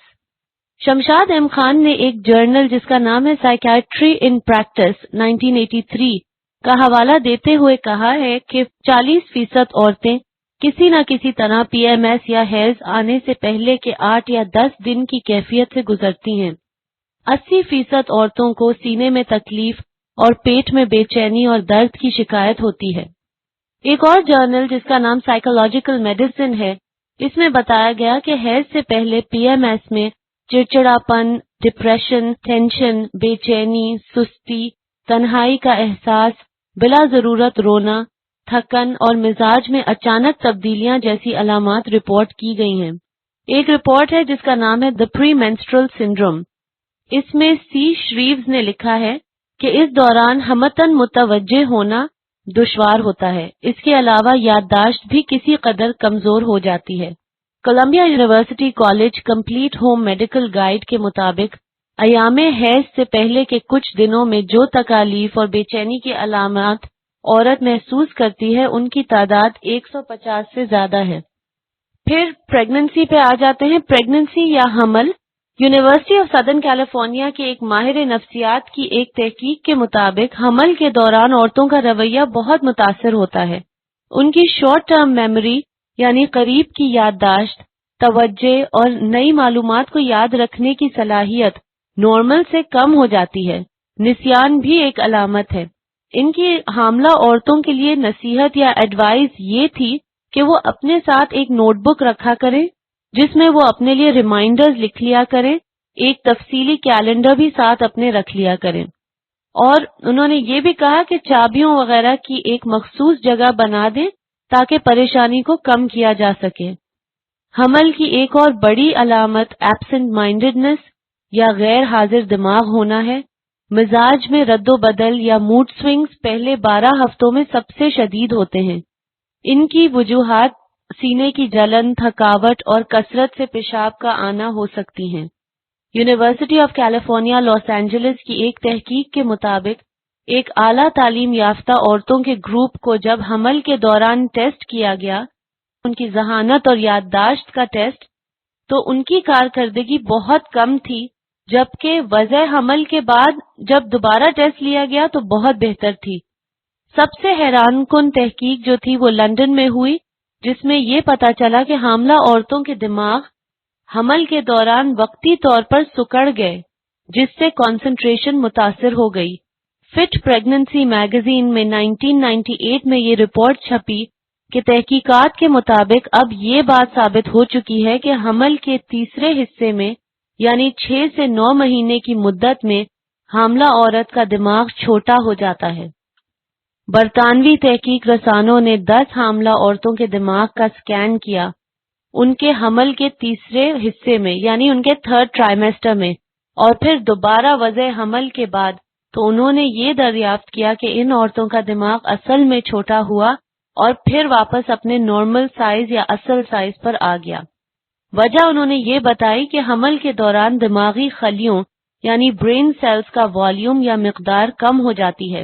S2: شمشاد M خان نے ایک جرنل جس کا نام ہے سائیکیٹری ان پریکٹس 1983 کا حوالہ دیتے ہوئے کہا ہے کہ 40% عورتیں کسی نہ کسی طرح PMS یا حیض آنے سے پہلے کے 8 یا 10 دن کی کیفیت سے گزرتی ہیں۔ 80% عورتوں کو سینے میں تکلیف اور پیٹ میں بے چینی اور درد کی شکایت ہوتی ہے۔ ایک اور جرنل جس کا نام سائیکولوجیکل میڈیسن ہے، اس میں بتایا گیا کہ حیض سے پہلے PMS میں چڑچڑاپن، ڈپریشن، ٹینشن، بے چینی، سستی، تنہائی کا احساس، بلا ضرورت رونا، تھکن اور مزاج میں اچانک تبدیلیاں جیسی علامات رپورٹ کی گئی ہیں۔ ایک رپورٹ ہے جس کا نام ہے The Premenstrual Syndrome۔ اس میں C. شریوز نے لکھا ہے کہ اس دوران ہمتاً متوجہ ہونا دشوار ہوتا ہے۔ اس کے علاوہ یادداشت بھی کسی قدر کمزور ہو جاتی ہے۔ Columbia University college complete home medical guide کے مطابق ایام حیض سے پہلے کے کچھ دنوں میں جو تکالیف اور بے چینی کی علامات عورت محسوس کرتی ہے ان کی تعداد 150 سے زیادہ ہے۔ پھر پریگننسی پہ آ جاتے ہیں۔ پریگننسی یا حمل۔ یونیورسٹی آف سدرن کیلیفورنیا کے ایک ماہر نفسیات کی ایک تحقیق کے مطابق حمل کے دوران عورتوں کا رویہ بہت متاثر ہوتا ہے۔ ان کی شارٹ ٹرم میموری یعنی قریب کی یادداشت، توجہ اور نئی معلومات کو یاد رکھنے کی صلاحیت نارمل سے کم ہو جاتی ہے۔ نسیان بھی ایک علامت ہے۔ ان کی حاملہ عورتوں کے لیے نصیحت یا ایڈوائز یہ تھی کہ وہ اپنے ساتھ ایک نوٹ بک رکھا کریں جس میں وہ اپنے لیے ریمائنڈرز لکھ لیا کریں، ایک تفصیلی کیلنڈر بھی ساتھ اپنے رکھ لیا کریں، اور انہوں نے یہ بھی کہا کہ چابیوں وغیرہ کی ایک مخصوص جگہ بنا دیں تاکہ پریشانی کو کم کیا جا سکے۔ حمل کی ایک اور بڑی علامت ایبسنٹ مائنڈڈنس یا غیر حاضر دماغ ہونا ہے۔ مزاج میں رد و بدل یا موڈ سوئنگز پہلے 12 ہفتوں میں سب سے شدید ہوتے ہیں۔ ان کی وجوہات سینے کی جلن، تھکاوٹ اور کثرت سے پیشاب کا آنا ہو سکتی ہیں۔ University of California Los Angeles کی ایک تحقیق کے مطابق ایک اعلیٰ تعلیم یافتہ عورتوں کے گروپ کو جب حمل کے دوران ٹیسٹ کیا گیا، ان کی ذہانت اور یادداشت کا ٹیسٹ، تو ان کی کارکردگی بہت کم تھی، جبکہ وضع حمل کے بعد جب دوبارہ ٹیسٹ لیا گیا تو بہت بہتر تھی۔ سب سے حیران کن تحقیق جو تھی وہ لندن میں ہوئی، جس میں یہ پتا چلا کہ حاملہ عورتوں کے دماغ حمل کے دوران وقتی طور پر سکڑ گئے، جس سے کنسنٹریشن متاثر ہو گئی۔ فٹ پریگننسی میگزین میں 1998 میں یہ رپورٹ چھپی کہ تحقیقات کے مطابق اب یہ بات ثابت ہو چکی ہے کہ حمل کے تیسرے حصے میں یعنی 6 سے 9 مہینے کی مدت میں حاملہ عورت کا دماغ چھوٹا ہو جاتا ہے۔ برطانوی تحقیق رسانوں نے 10 حاملہ عورتوں کے دماغ کا سکین کیا ان کے حمل کے تیسرے حصے میں یعنی ان کے 3rd ٹرائیمیسٹر میں، اور پھر دوبارہ وضع حمل کے بعد، تو انہوں نے یہ دریافت کیا کہ ان عورتوں کا دماغ اصل میں چھوٹا ہوا اور پھر واپس اپنے نارمل سائز یا اصل سائز پر آ گیا۔ وجہ انہوں نے یہ بتائی کہ حمل کے دوران دماغی خلیوں یعنی برین سیلز کا والیوم یا مقدار کم ہو جاتی ہے۔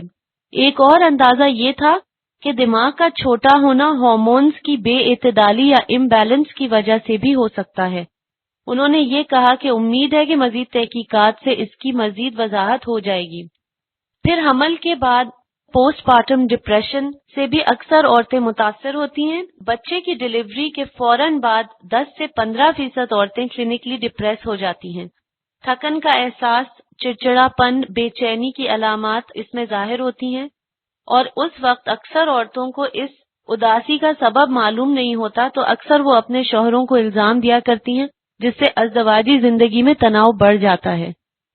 S2: ایک اور اندازہ یہ تھا کہ دماغ کا چھوٹا ہونا ہارمونز کی بے اعتدالی یا امبیلنس کی وجہ سے بھی ہو سکتا ہے۔ انہوں نے یہ کہا کہ امید ہے کہ مزید تحقیقات سے اس کی مزید وضاحت ہو جائے گی۔ پھر حمل کے بعد پوسٹ پارٹم ڈپریشن سے بھی اکثر عورتیں متاثر ہوتی ہیں۔ بچے کی ڈیلیوری کے فوراً بعد 10 سے 15% عورتیں کلینکلی ڈپریس ہو جاتی ہیں۔ تھکن کا احساس، چڑچڑا پن، بے چینی کی علامات اس میں ظاہر ہوتی ہیں، اور اس وقت اکثر عورتوں کو اس اداسی کا سبب معلوم نہیں ہوتا تو اکثر وہ اپنے شوہروں کو الزام دیا کرتی ہیں، جس سے ازدواجی زندگی میں تناؤ بڑھ جاتا ہے۔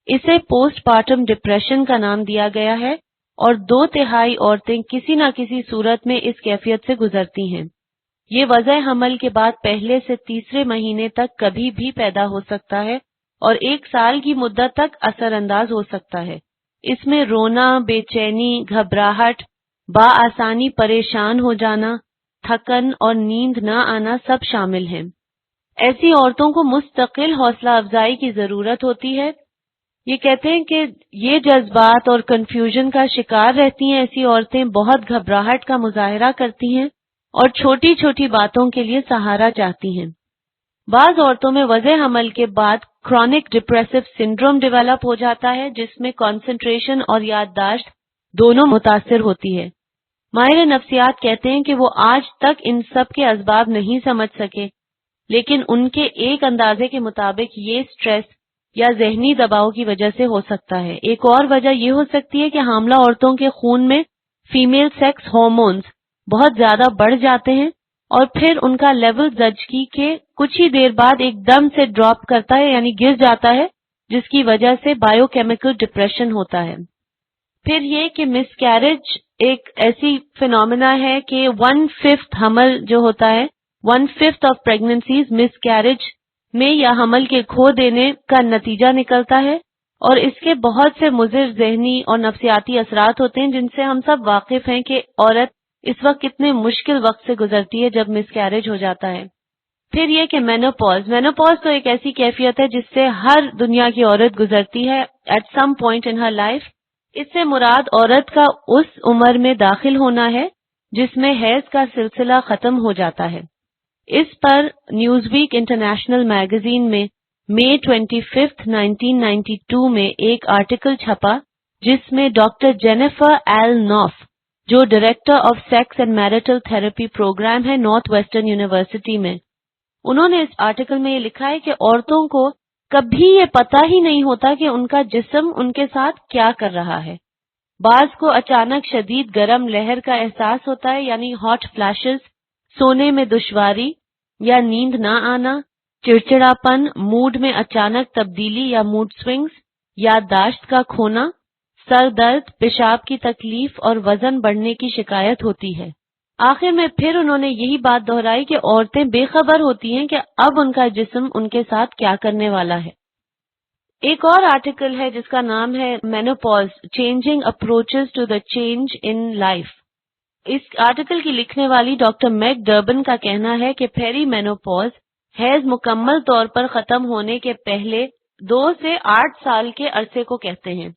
S2: اسے پوسٹ پارٹم ڈپریشن کا نام دیا گیا ہے، اور 2/3 عورتیں کسی نہ کسی صورت میں اس کیفیت سے گزرتی ہیں۔ یہ وضع حمل کے بعد پہلے سے تیسرے مہینے تک کبھی بھی پیدا ہو سکتا ہے اور 1 سال کی مدت تک اثر انداز ہو سکتا ہے۔ اس میں رونا، بے چینی، گھبراہٹ، بآسانی پریشان ہو جانا، تھکن اور نیند نہ آنا سب شامل ہیں۔ ایسی عورتوں کو مستقل حوصلہ افزائی کی ضرورت ہوتی ہے۔ یہ کہتے ہیں کہ یہ جذبات اور کنفیوژن کا شکار رہتی ہیں۔ ایسی عورتیں بہت گھبراہٹ کا مظاہرہ کرتی ہیں اور چھوٹی چھوٹی باتوں کے لیے سہارا چاہتی ہیں۔ بعض عورتوں میں وضع حمل کے بعد کرونک ڈپریسو سنڈروم ڈیولپ ہو جاتا ہے، جس میں کنسنٹریشن اور یادداشت دونوں متاثر ہوتی ہے۔ ماہر نفسیات کہتے ہیں کہ وہ آج تک ان سب کے اسباب نہیں سمجھ سکے، لیکن ان کے ایک اندازے کے مطابق یہ سٹریس یا ذہنی دباؤ کی وجہ سے ہو سکتا ہے۔ ایک اور وجہ یہ ہو سکتی ہے کہ حاملہ عورتوں کے خون میں فیمیل سیکس ہارمونز بہت زیادہ بڑھ جاتے ہیں اور پھر ان کا لیول زچگی کے کچھ ہی دیر بعد ایک دم سے ڈراپ کرتا ہے یعنی گر جاتا ہے، جس کی وجہ سے بائیو کیمیکل ڈپریشن ہوتا ہے۔ پھر یہ کہ مس کیریج ایک ایسی فینومینا ہے کہ 1/5 حمل جو ہوتا ہے 1/5 آف پریگننسیز مس کیریج میں یا حمل کے کھو دینے کا نتیجہ نکلتا ہے، اور اس کے بہت سے مضر ذہنی اور نفسیاتی اثرات ہوتے ہیں جن سے ہم سب واقف ہیں کہ عورت اس وقت کتنے مشکل وقت سے گزرتی ہے جب مس کیریج ہو جاتا ہے۔ پھر یہ کہ مینوپاز تو ایک ایسی کیفیت ہے جس سے ہر دنیا کی عورت گزرتی ہے at some point in her life. اس سے مراد عورت کا اس عمر میں داخل ہونا ہے جس میں حیض کا سلسلہ ختم ہو جاتا ہے۔ اس پر نیوز ویک انٹرنیشنل میگزین میں مئی 25 1992 میں ایک آرٹیکل چھپا جس میں ڈاکٹر جینیفر ایل نوف، جو director of sex and marital therapy program ہے نارتھ ویسٹرن یونیورسٹی میں، انہوں نے اس آرٹیکل میں یہ لکھا ہے کہ عورتوں کو کبھی یہ پتہ ہی نہیں ہوتا کہ ان کا جسم ان کے ساتھ کیا کر رہا ہے۔ بعض کو اچانک شدید گرم لہر کا احساس ہوتا ہے یعنی ہاٹ فلیشز، سونے میں دشواری یا نیند نہ آنا، چڑچڑا پن، موڈ میں اچانک تبدیلی یا موڈ سوئنگز، یادداشت کا کھونا، سر درد، پیشاب کی تکلیف اور وزن بڑھنے کی شکایت ہوتی ہے۔ آخر میں پھر انہوں نے یہی بات دہرائی کہ عورتیں بے خبر ہوتی ہیں کہ اب ان کا جسم ان کے ساتھ کیا کرنے والا ہے۔ ایک اور آرٹیکل ہے جس کا نام ہے menopause changing approaches to the change in life. اس آرٹیکل کی لکھنے والی ڈاکٹر میگ ڈربن کا کہنا ہے کہ پیری مینوپاز حیض مکمل طور پر ختم ہونے کے پہلے 2 سے 8 سال کے عرصے کو کہتے ہیں۔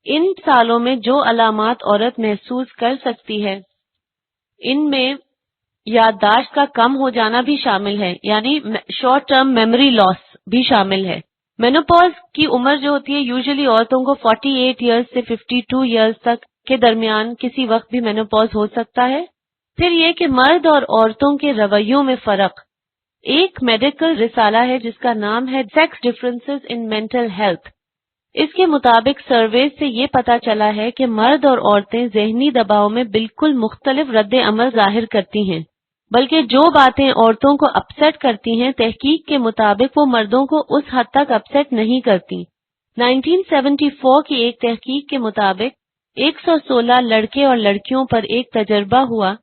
S2: ان سالوں میں جو علامات عورت محسوس کر سکتی ہے ان میں یادداشت کا کم ہو جانا بھی شامل ہے، یعنی شارٹ ٹرم میموری لاس بھی شامل ہے۔ مینوپاز کی عمر جو ہوتی ہے یوزلی عورتوں کو 48 ایئرز سے 52 ایئرز تک کے درمیان کسی وقت بھی مینوپاز ہو سکتا ہے۔ پھر یہ کہ مرد اور عورتوں کے رویوں میں فرق. ایک میڈیکل رسالہ ہے جس کا نام ہے sex differences in mental health. اس کے مطابق سروے سے یہ پتا چلا ہے کہ مرد اور عورتیں ذہنی دباؤ میں بالکل مختلف رد عمل ظاہر کرتی ہیں، بلکہ جو باتیں عورتوں کو اپسیٹ کرتی ہیں تحقیق کے مطابق وہ مردوں کو اس حد تک اپسیٹ نہیں کرتی. 1974 کی ایک تحقیق کے مطابق 116 لڑکے اور لڑکیوں پر ایک تجربہ ہوا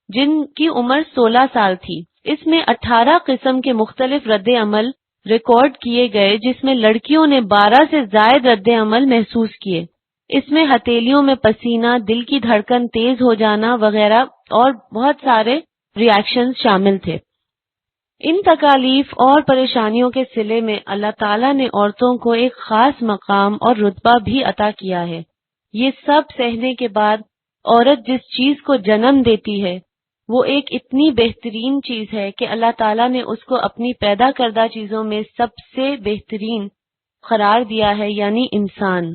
S2: جن کی عمر 16 سال تھی. اس میں 18 قسم کے مختلف رد عمل ریکارڈ کیے گئے، جس میں لڑکیوں نے 12 سے زائد رد عمل محسوس کیے. اس میں ہتھیلیوں میں پسینہ، دل کی دھڑکن تیز ہو جانا وغیرہ اور بہت سارے ریاکشنز شامل تھے. ان تکالیف اور پریشانیوں کے صلے میں اللہ تعالیٰ نے عورتوں کو ایک خاص مقام اور رتبہ بھی عطا کیا ہے. یہ سب سہنے کے بعد عورت جس چیز کو جنم دیتی ہے وہ ایک اتنی بہترین چیز ہے کہ اللہ تعالیٰ نے اس کو اپنی پیدا کردہ چیزوں میں سب سے بہترین قرار دیا ہے، یعنی انسان.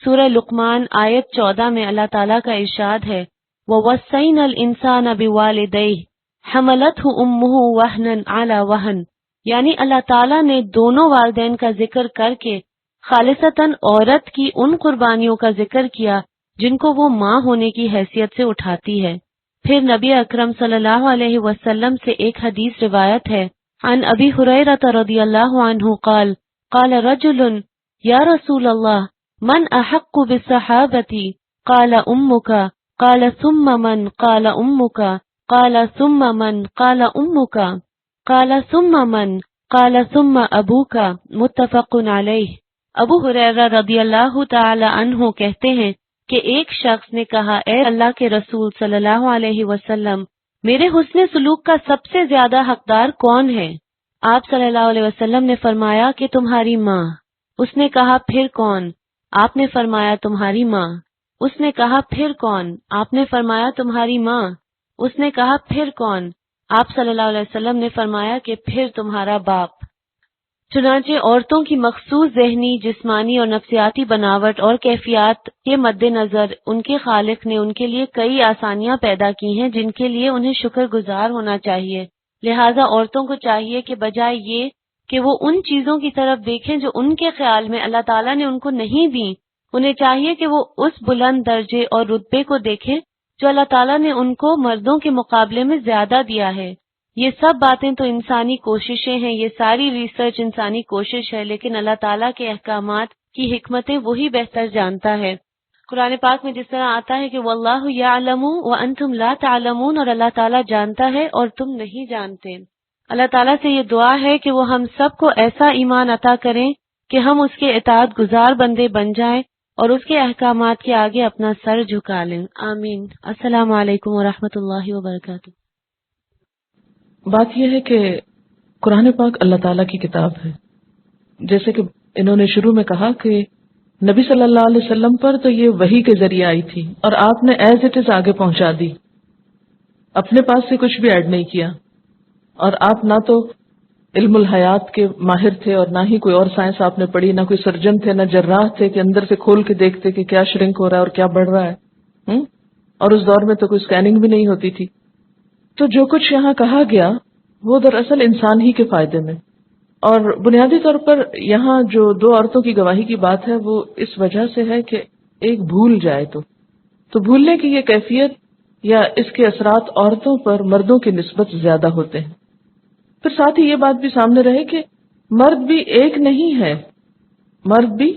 S2: سورہ لقمان آیت 14 میں اللہ تعالیٰ کا ارشاد ہے وَوَصَّيْنَا الْإِنسَانَ بِوَالِدَيْهِ حَمَلَتْهُ أُمُّهُ وَهْنًا عَلَى وَهْنٍ، یعنی اللہ تعالیٰ نے دونوں والدین کا ذکر کر کے خالصتاً عورت کی ان قربانیوں کا ذکر کیا جن کو وہ ماں ہونے کی حیثیت سے اٹھاتی ہے. پھر نبی اکرم صلی اللہ علیہ وسلم سے ایک حدیث روایت ہے عن ابی ہریرہ رضی اللہ عنہ قال قال رجل یا رسول اللہ من احق بالصحابة قال امك قال ثم من قال امك قال ثم من قال امك قال ثم من قال ثم ابوك متفق علیہ. ابو ہریرہ رضی اللہ تعالی عنہ کہتے ہیں کہ ایک شخص نے کہا اے اللہ کے رسول صلی اللہ علیہ وسلم، میرے حسن سلوک کا سب سے زیادہ حقدار کون ہے؟ آپ صلی اللہ علیہ وسلم نے فرمایا کہ تمہاری ماں. اس نے کہا پھر کون؟ آپ نے فرمایا تمہاری ماں. اس نے کہا پھر کون؟ آپ نے فرمایا تمہاری ماں. اس نے کہا پھر کون؟ آپ صلی اللہ علیہ وسلم نے فرمایا کہ پھر تمہارا باپ. چنانچہ عورتوں کی مخصوص ذہنی، جسمانی اور نفسیاتی بناوٹ اور کیفیات کے مد نظر ان کے خالق نے ان کے لیے کئی آسانیاں پیدا کی ہیں جن کے لیے انہیں شکر گزار ہونا چاہیے. لہٰذا عورتوں کو چاہیے کہ بجائے یہ کہ وہ ان چیزوں کی طرف دیکھیں جو ان کے خیال میں اللہ تعالیٰ نے ان کو نہیں دیں، انہیں چاہیے کہ وہ اس بلند درجے اور رتبے کو دیکھیں جو اللہ تعالیٰ نے ان کو مردوں کے مقابلے میں زیادہ دیا ہے. یہ سب باتیں تو انسانی کوششیں ہیں، یہ ساری ریسرچ انسانی کوشش ہے، لیکن اللہ تعالیٰ کے احکامات کی حکمتیں وہی بہتر جانتا ہے. قرآن پاک میں جس طرح آتا ہے کہ واللہ یعلم وانتم لا تعلمون، اور اللہ تعالیٰ جانتا ہے اور تم نہیں جانتے. اللہ تعالیٰ سے یہ دعا ہے کہ وہ ہم سب کو ایسا ایمان عطا کریں کہ ہم اس کے اطاعت گزار بندے بن جائیں اور اس کے احکامات کے آگے اپنا سر جھکا لیں. آمین. السلام علیکم ورحمۃ اللہ وبرکاتہ.
S1: بات یہ ہے کہ قرآن پاک اللہ تعالیٰ کی کتاب ہے. جیسے کہ انہوں نے شروع میں کہا کہ نبی صلی اللہ علیہ وسلم پر تو یہ وحی کے ذریعے آئی تھی اور آپ نے ایز اٹ از آگے پہنچا دی، اپنے پاس سے کچھ بھی ایڈ نہیں کیا. اور آپ نہ تو علم الحیات کے ماہر تھے اور نہ ہی کوئی اور سائنس آپ نے پڑھی، نہ کوئی سرجن تھے، نہ جراح تھے کہ اندر سے کھول کے دیکھتے کہ کیا شرنک ہو رہا ہے اور کیا بڑھ رہا ہے. اور اس دور میں تو کوئی اسکیننگ بھی نہیں ہوتی تھی. تو جو کچھ یہاں کہا گیا وہ دراصل انسان ہی کے فائدے میں. اور بنیادی طور پر یہاں جو دو عورتوں کی گواہی کی بات ہے وہ اس وجہ سے ہے کہ ایک بھول جائے تو بھولنے کی یہ کیفیت یا اس کے اثرات عورتوں پر مردوں کی نسبت زیادہ ہوتے ہیں. پھر ساتھ ہی یہ بات بھی سامنے رہے کہ مرد بھی ایک نہیں ہے، مرد بھی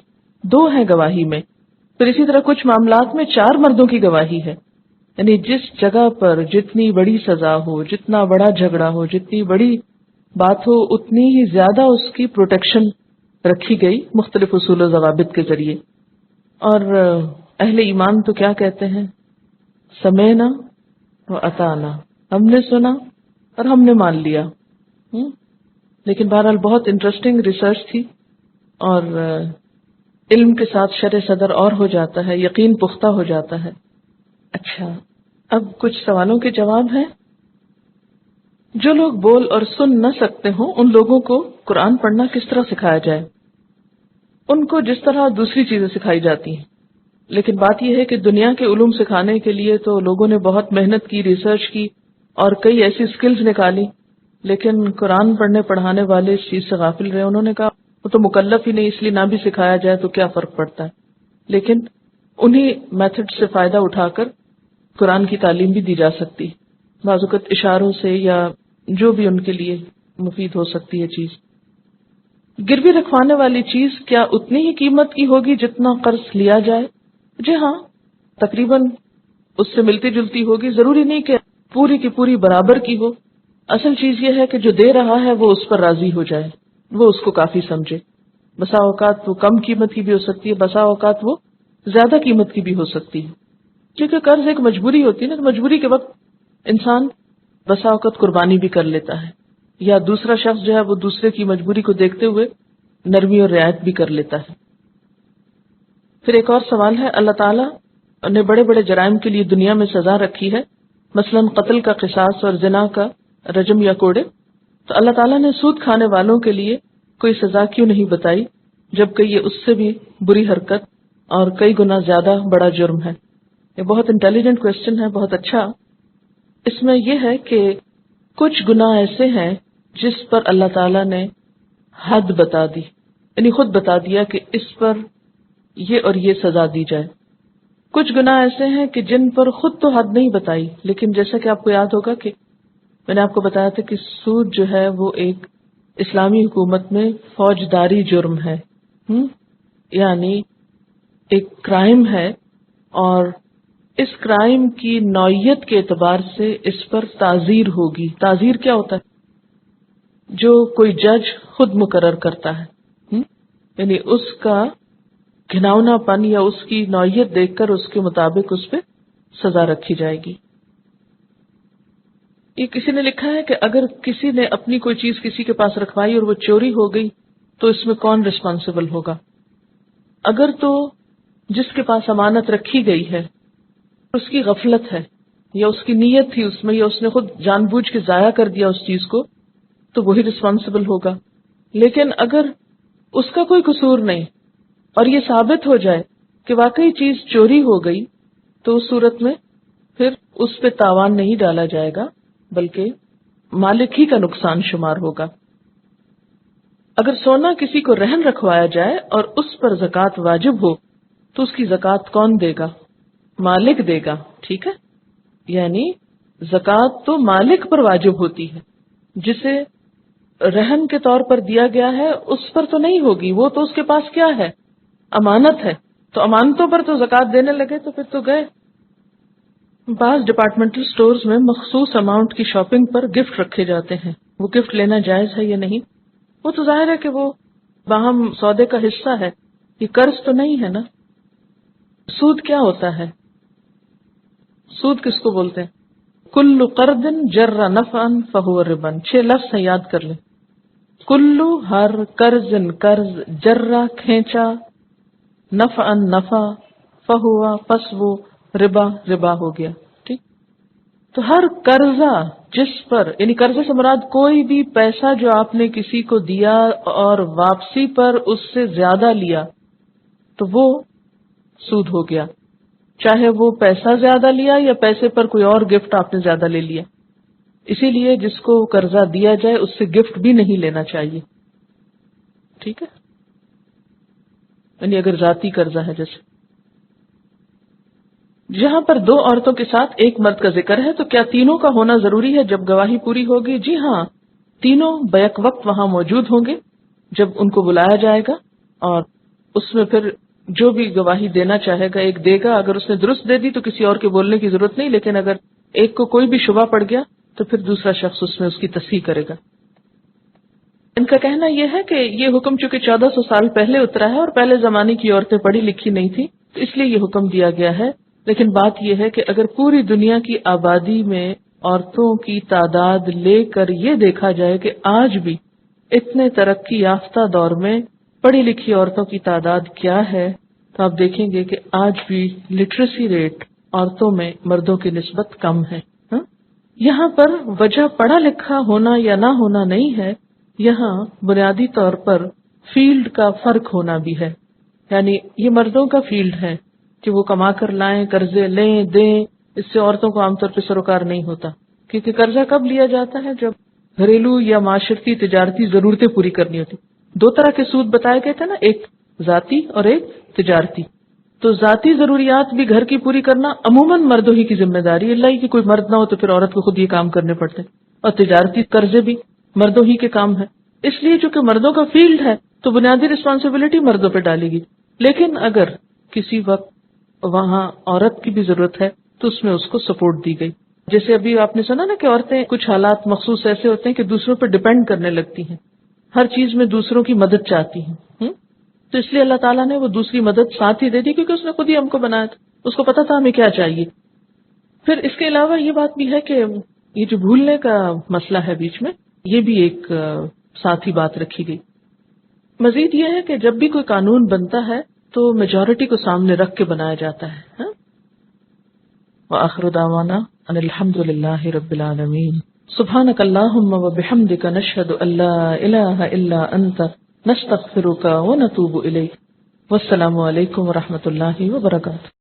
S1: دو ہیں گواہی میں. پھر اسی طرح کچھ معاملات میں 4 مردوں کی گواہی ہے. یعنی جس جگہ پر جتنی بڑی سزا ہو، جتنا بڑا جھگڑا ہو، جتنی بڑی بات ہو، اتنی ہی زیادہ اس کی پروٹیکشن رکھی گئی مختلف اصول و ضوابط کے ذریعے. اور اہل ایمان تو کیا کہتے ہیں؟ سمینا و اطعنا، ہم نے سنا اور ہم نے مان لیا. لیکن بہرحال بہت انٹرسٹنگ ریسرچ تھی اور علم کے ساتھ شرح صدر اور ہو جاتا ہے، یقین پختہ ہو جاتا ہے. اچھا، اب کچھ سوالوں کے جواب ہیں. جو لوگ بول اور سن نہ سکتے ہوں ان لوگوں کو قرآن پڑھنا کس طرح سکھایا جائے؟ ان کو جس طرح دوسری چیزیں سکھائی جاتی ہیں. لیکن بات یہ ہے کہ دنیا کے علوم سکھانے کے لیے تو لوگوں نے بہت محنت کی، ریسرچ کی، اور کئی ایسی سکلز نکالی، لیکن قرآن پڑھنے پڑھانے والے اس چیز سے غافل رہے. انہوں نے کہا وہ تو مکلف ہی نہیں، اس لیے نہ بھی سکھایا جائے تو کیا فرق پڑتا ہے. لیکن انہی میتھڈ سے فائدہ اٹھا کر قرآن کی تعلیم بھی دی جا سکتی، بعض اوقات اشاروں سے یا جو بھی ان کے لیے مفید ہو سکتی ہے چیز. گروی رکھوانے والی چیز کیا اتنی ہی قیمت کی ہوگی جتنا قرض لیا جائے؟ جی ہاں، تقریباً اس سے ملتی جلتی ہوگی، ضروری نہیں کہ پوری کی پوری برابر کی ہو. اصل چیز یہ ہے کہ جو دے رہا ہے وہ اس پر راضی ہو جائے، وہ اس کو کافی سمجھے. بسا اوقات وہ کم قیمت کی بھی ہو سکتی ہے، بسا اوقات وہ زیادہ قیمت کی بھی ہو سکتی ہے، کیونکہ قرض ایک مجبوری ہوتی ہے نا. تو مجبوری کے وقت انسان بسا اوقات قربانی بھی کر لیتا ہے، یا دوسرا شخص جو ہے وہ دوسرے کی مجبوری کو دیکھتے ہوئے نرمی اور رعایت بھی کر لیتا ہے. پھر ایک اور سوال ہے، اللہ تعالیٰ نے بڑے بڑے جرائم کے لیے دنیا میں سزا رکھی ہے، مثلا قتل کا قصاص اور زنا کا رجم یا کوڑے، تو اللہ تعالیٰ نے سود کھانے والوں کے لیے کوئی سزا کیوں نہیں بتائی، جبکہ یہ اس سے بھی بری حرکت اور کئی گنا زیادہ بڑا جرم ہے؟ یہ بہت انٹیلیجنٹ کوسچن ہے، بہت اچھا. اس میں یہ ہے کہ کچھ گناہ ایسے ہیں جس پر اللہ تعالیٰ نے حد بتا دی، یعنی خود بتا دیا کہ اس پر یہ اور یہ سزا دی جائے. کچھ گناہ ایسے ہیں کہ جن پر خود تو حد نہیں بتائی، لیکن جیسا کہ آپ کو یاد ہوگا کہ میں نے آپ کو بتایا تھا کہ سود جو ہے وہ ایک اسلامی حکومت میں فوجداری جرم ہے، یعنی ایک کرائم ہے، اور اس کرائم کی نوعیت کے اعتبار سے اس پر تعزیر ہوگی. تعزیر کیا ہوتا ہے؟ جو کوئی جج خود مقرر کرتا ہے، یعنی اس کا گھناؤنا پن یا اس کی نوعیت دیکھ کر اس کے مطابق اس پہ سزا رکھی جائے گی. یہ کسی نے لکھا ہے کہ اگر کسی نے اپنی کوئی چیز کسی کے پاس رکھوائی اور وہ چوری ہو گئی تو اس میں کون ریسپانسبل ہوگا؟ اگر تو جس کے پاس امانت رکھی گئی ہے اس کی غفلت ہے یا اس کی نیت تھی اس میں، یا اس نے خود جان بوجھ کے ضائع کر دیا اس چیز کو، تو وہی ریسپانسبل ہوگا. لیکن اگر اس کا کوئی قصور نہیں اور یہ ثابت ہو جائے کہ واقعی چیز چوری ہو گئی، تو اس صورت میں پھر اس پہ تاوان نہیں ڈالا جائے گا، بلکہ مالک ہی کا نقصان شمار ہوگا. اگر سونا کسی کو رہن رکھوایا جائے اور اس پر زکوٰۃ واجب ہو تو اس کی زکوٰۃ کون دے گا؟ مالک دے گا. ٹھیک ہے، یعنی زکوٰۃ تو مالک پر واجب ہوتی ہے، جسے رہن کے طور پر دیا گیا ہے اس پر تو نہیں ہوگی، وہ تو اس کے پاس کیا ہے؟ امانت ہے. تو امانتوں پر تو زکوٰۃ دینے لگے تو پھر تو گئے. بعض ڈپارٹمنٹل سٹورز میں مخصوص اماؤنٹ کی شاپنگ پر گفٹ رکھے جاتے ہیں، وہ گفٹ لینا جائز ہے یا نہیں؟ وہ تو ظاہر ہے کہ وہ باہم سودے کا حصہ ہے، یہ قرض تو نہیں ہے نا. سود کیا ہوتا ہے؟ سود کس کو بولتے ہیں؟ کل قرض جر نفعا فہو ربا. 6 لفظ ہیں، یاد کر لیں. کلو ہر، قرض قرض، جرہ کھینچا، نفعا نفع، فہوا پس وہ، ربا ربا ہو گیا. ٹھیک، تو ہر قرضہ جس پر، یعنی قرضے سے مراد کوئی بھی پیسہ جو آپ نے کسی کو دیا اور واپسی پر اس سے زیادہ لیا تو وہ سود ہو گیا، چاہے وہ پیسہ زیادہ لیا یا پیسے پر کوئی اور گفٹ آپ نے زیادہ لے لیا. اسی لیے جس کو قرضہ دیا جائے اس سے گفٹ بھی نہیں لینا چاہیے. ٹھیک ہے، یعنی اگر ذاتی قرضہ ہے. جیسے جہاں پر 2 عورتوں کے ساتھ ایک مرد کا ذکر ہے تو کیا تینوں کا ہونا ضروری ہے جب گواہی پوری ہوگی؟ جی ہاں، تینوں بیک وقت وہاں موجود ہوں گے جب ان کو بلایا جائے گا، اور اس میں پھر جو بھی گواہی دینا چاہے گا ایک دے گا. اگر اس نے درست دے دی تو کسی اور کے بولنے کی ضرورت نہیں، لیکن اگر ایک کو کوئی بھی شبہ پڑ گیا تو پھر دوسرا شخص اس میں اس کی تصحیح کرے گا. ان کا کہنا یہ ہے کہ یہ حکم چونکہ 1400 سال پہلے اترا ہے اور پہلے زمانے کی عورتیں پڑھی لکھی نہیں تھی تو اس لیے یہ حکم دیا گیا ہے. لیکن بات یہ ہے کہ اگر پوری دنیا کی آبادی میں عورتوں کی تعداد لے کر یہ دیکھا جائے کہ آج بھی اتنے ترقی یافتہ دور میں پڑھی لکھی عورتوں کی تعداد کیا ہے، تو آپ دیکھیں گے کہ آج بھی لٹریسی ریٹ عورتوں میں مردوں کی نسبت کم ہے. یہاں پر وجہ پڑھا لکھا ہونا یا نہ ہونا نہیں ہے، یہاں بنیادی طور پر فیلڈ کا فرق ہونا بھی ہے. یعنی یہ مردوں کا فیلڈ ہے کہ وہ کما کر لائیں، قرضے لیں دیں، اس سے عورتوں کو عام طور پہ سروکار نہیں ہوتا. کیونکہ قرضہ کب لیا جاتا ہے؟ جب گھریلو یا معاشرتی تجارتی ضرورتیں پوری کرنی ہوتی. دو طرح کے سود بتائے گئے تھے نا، ایک ذاتی اور ایک تجارتی. تو ذاتی ضروریات بھی گھر کی پوری کرنا عموماً مردوں ہی کی ذمہ داری، اللہ ہی کہ کوئی مرد نہ ہو تو پھر عورت کو خود یہ کام کرنے پڑتے ہیں. اور تجارتی قرضے بھی مردوں ہی کے کام ہے. اس لیے چونکہ مردوں کا فیلڈ ہے تو بنیادی رسپانسبلٹی مردوں پہ ڈالے گی. لیکن اگر کسی وقت وہاں عورت کی بھی ضرورت ہے تو اس میں اس کو سپورٹ دی گئی. جیسے ابھی آپ نے سنا نا کہ عورتیں کچھ حالات مخصوص ایسے ہوتے ہیں کہ دوسروں پہ ڈیپینڈ کرنے لگتی ہیں، ہر چیز میں دوسروں کی مدد چاہتی ہیں. تو اس لیے اللہ تعالیٰ نے وہ دوسری مدد ساتھ ہی دے دی، کیونکہ اس نے خود ہی ہم کو بنایا تھا، اس کو پتا تھا ہمیں کیا چاہیے. پھر اس کے علاوہ یہ بات بھی ہے کہ یہ جو بھولنے کا مسئلہ ہے بیچ میں، یہ بھی ایک ساتھ ہی بات رکھی گئی. مزید یہ ہے کہ جب بھی کوئی قانون بنتا ہے تو میجورٹی کو سامنے رکھ کے بنایا جاتا ہے. وآخر دعوانا ان الحمد للہ رب العالمین. سبحانک اللہم وبحمدک نشہد ان لا الہ الا انت نستغفرک ونتوب الیک. والسلام علیکم ورحمۃ اللہ وبرکاتہ.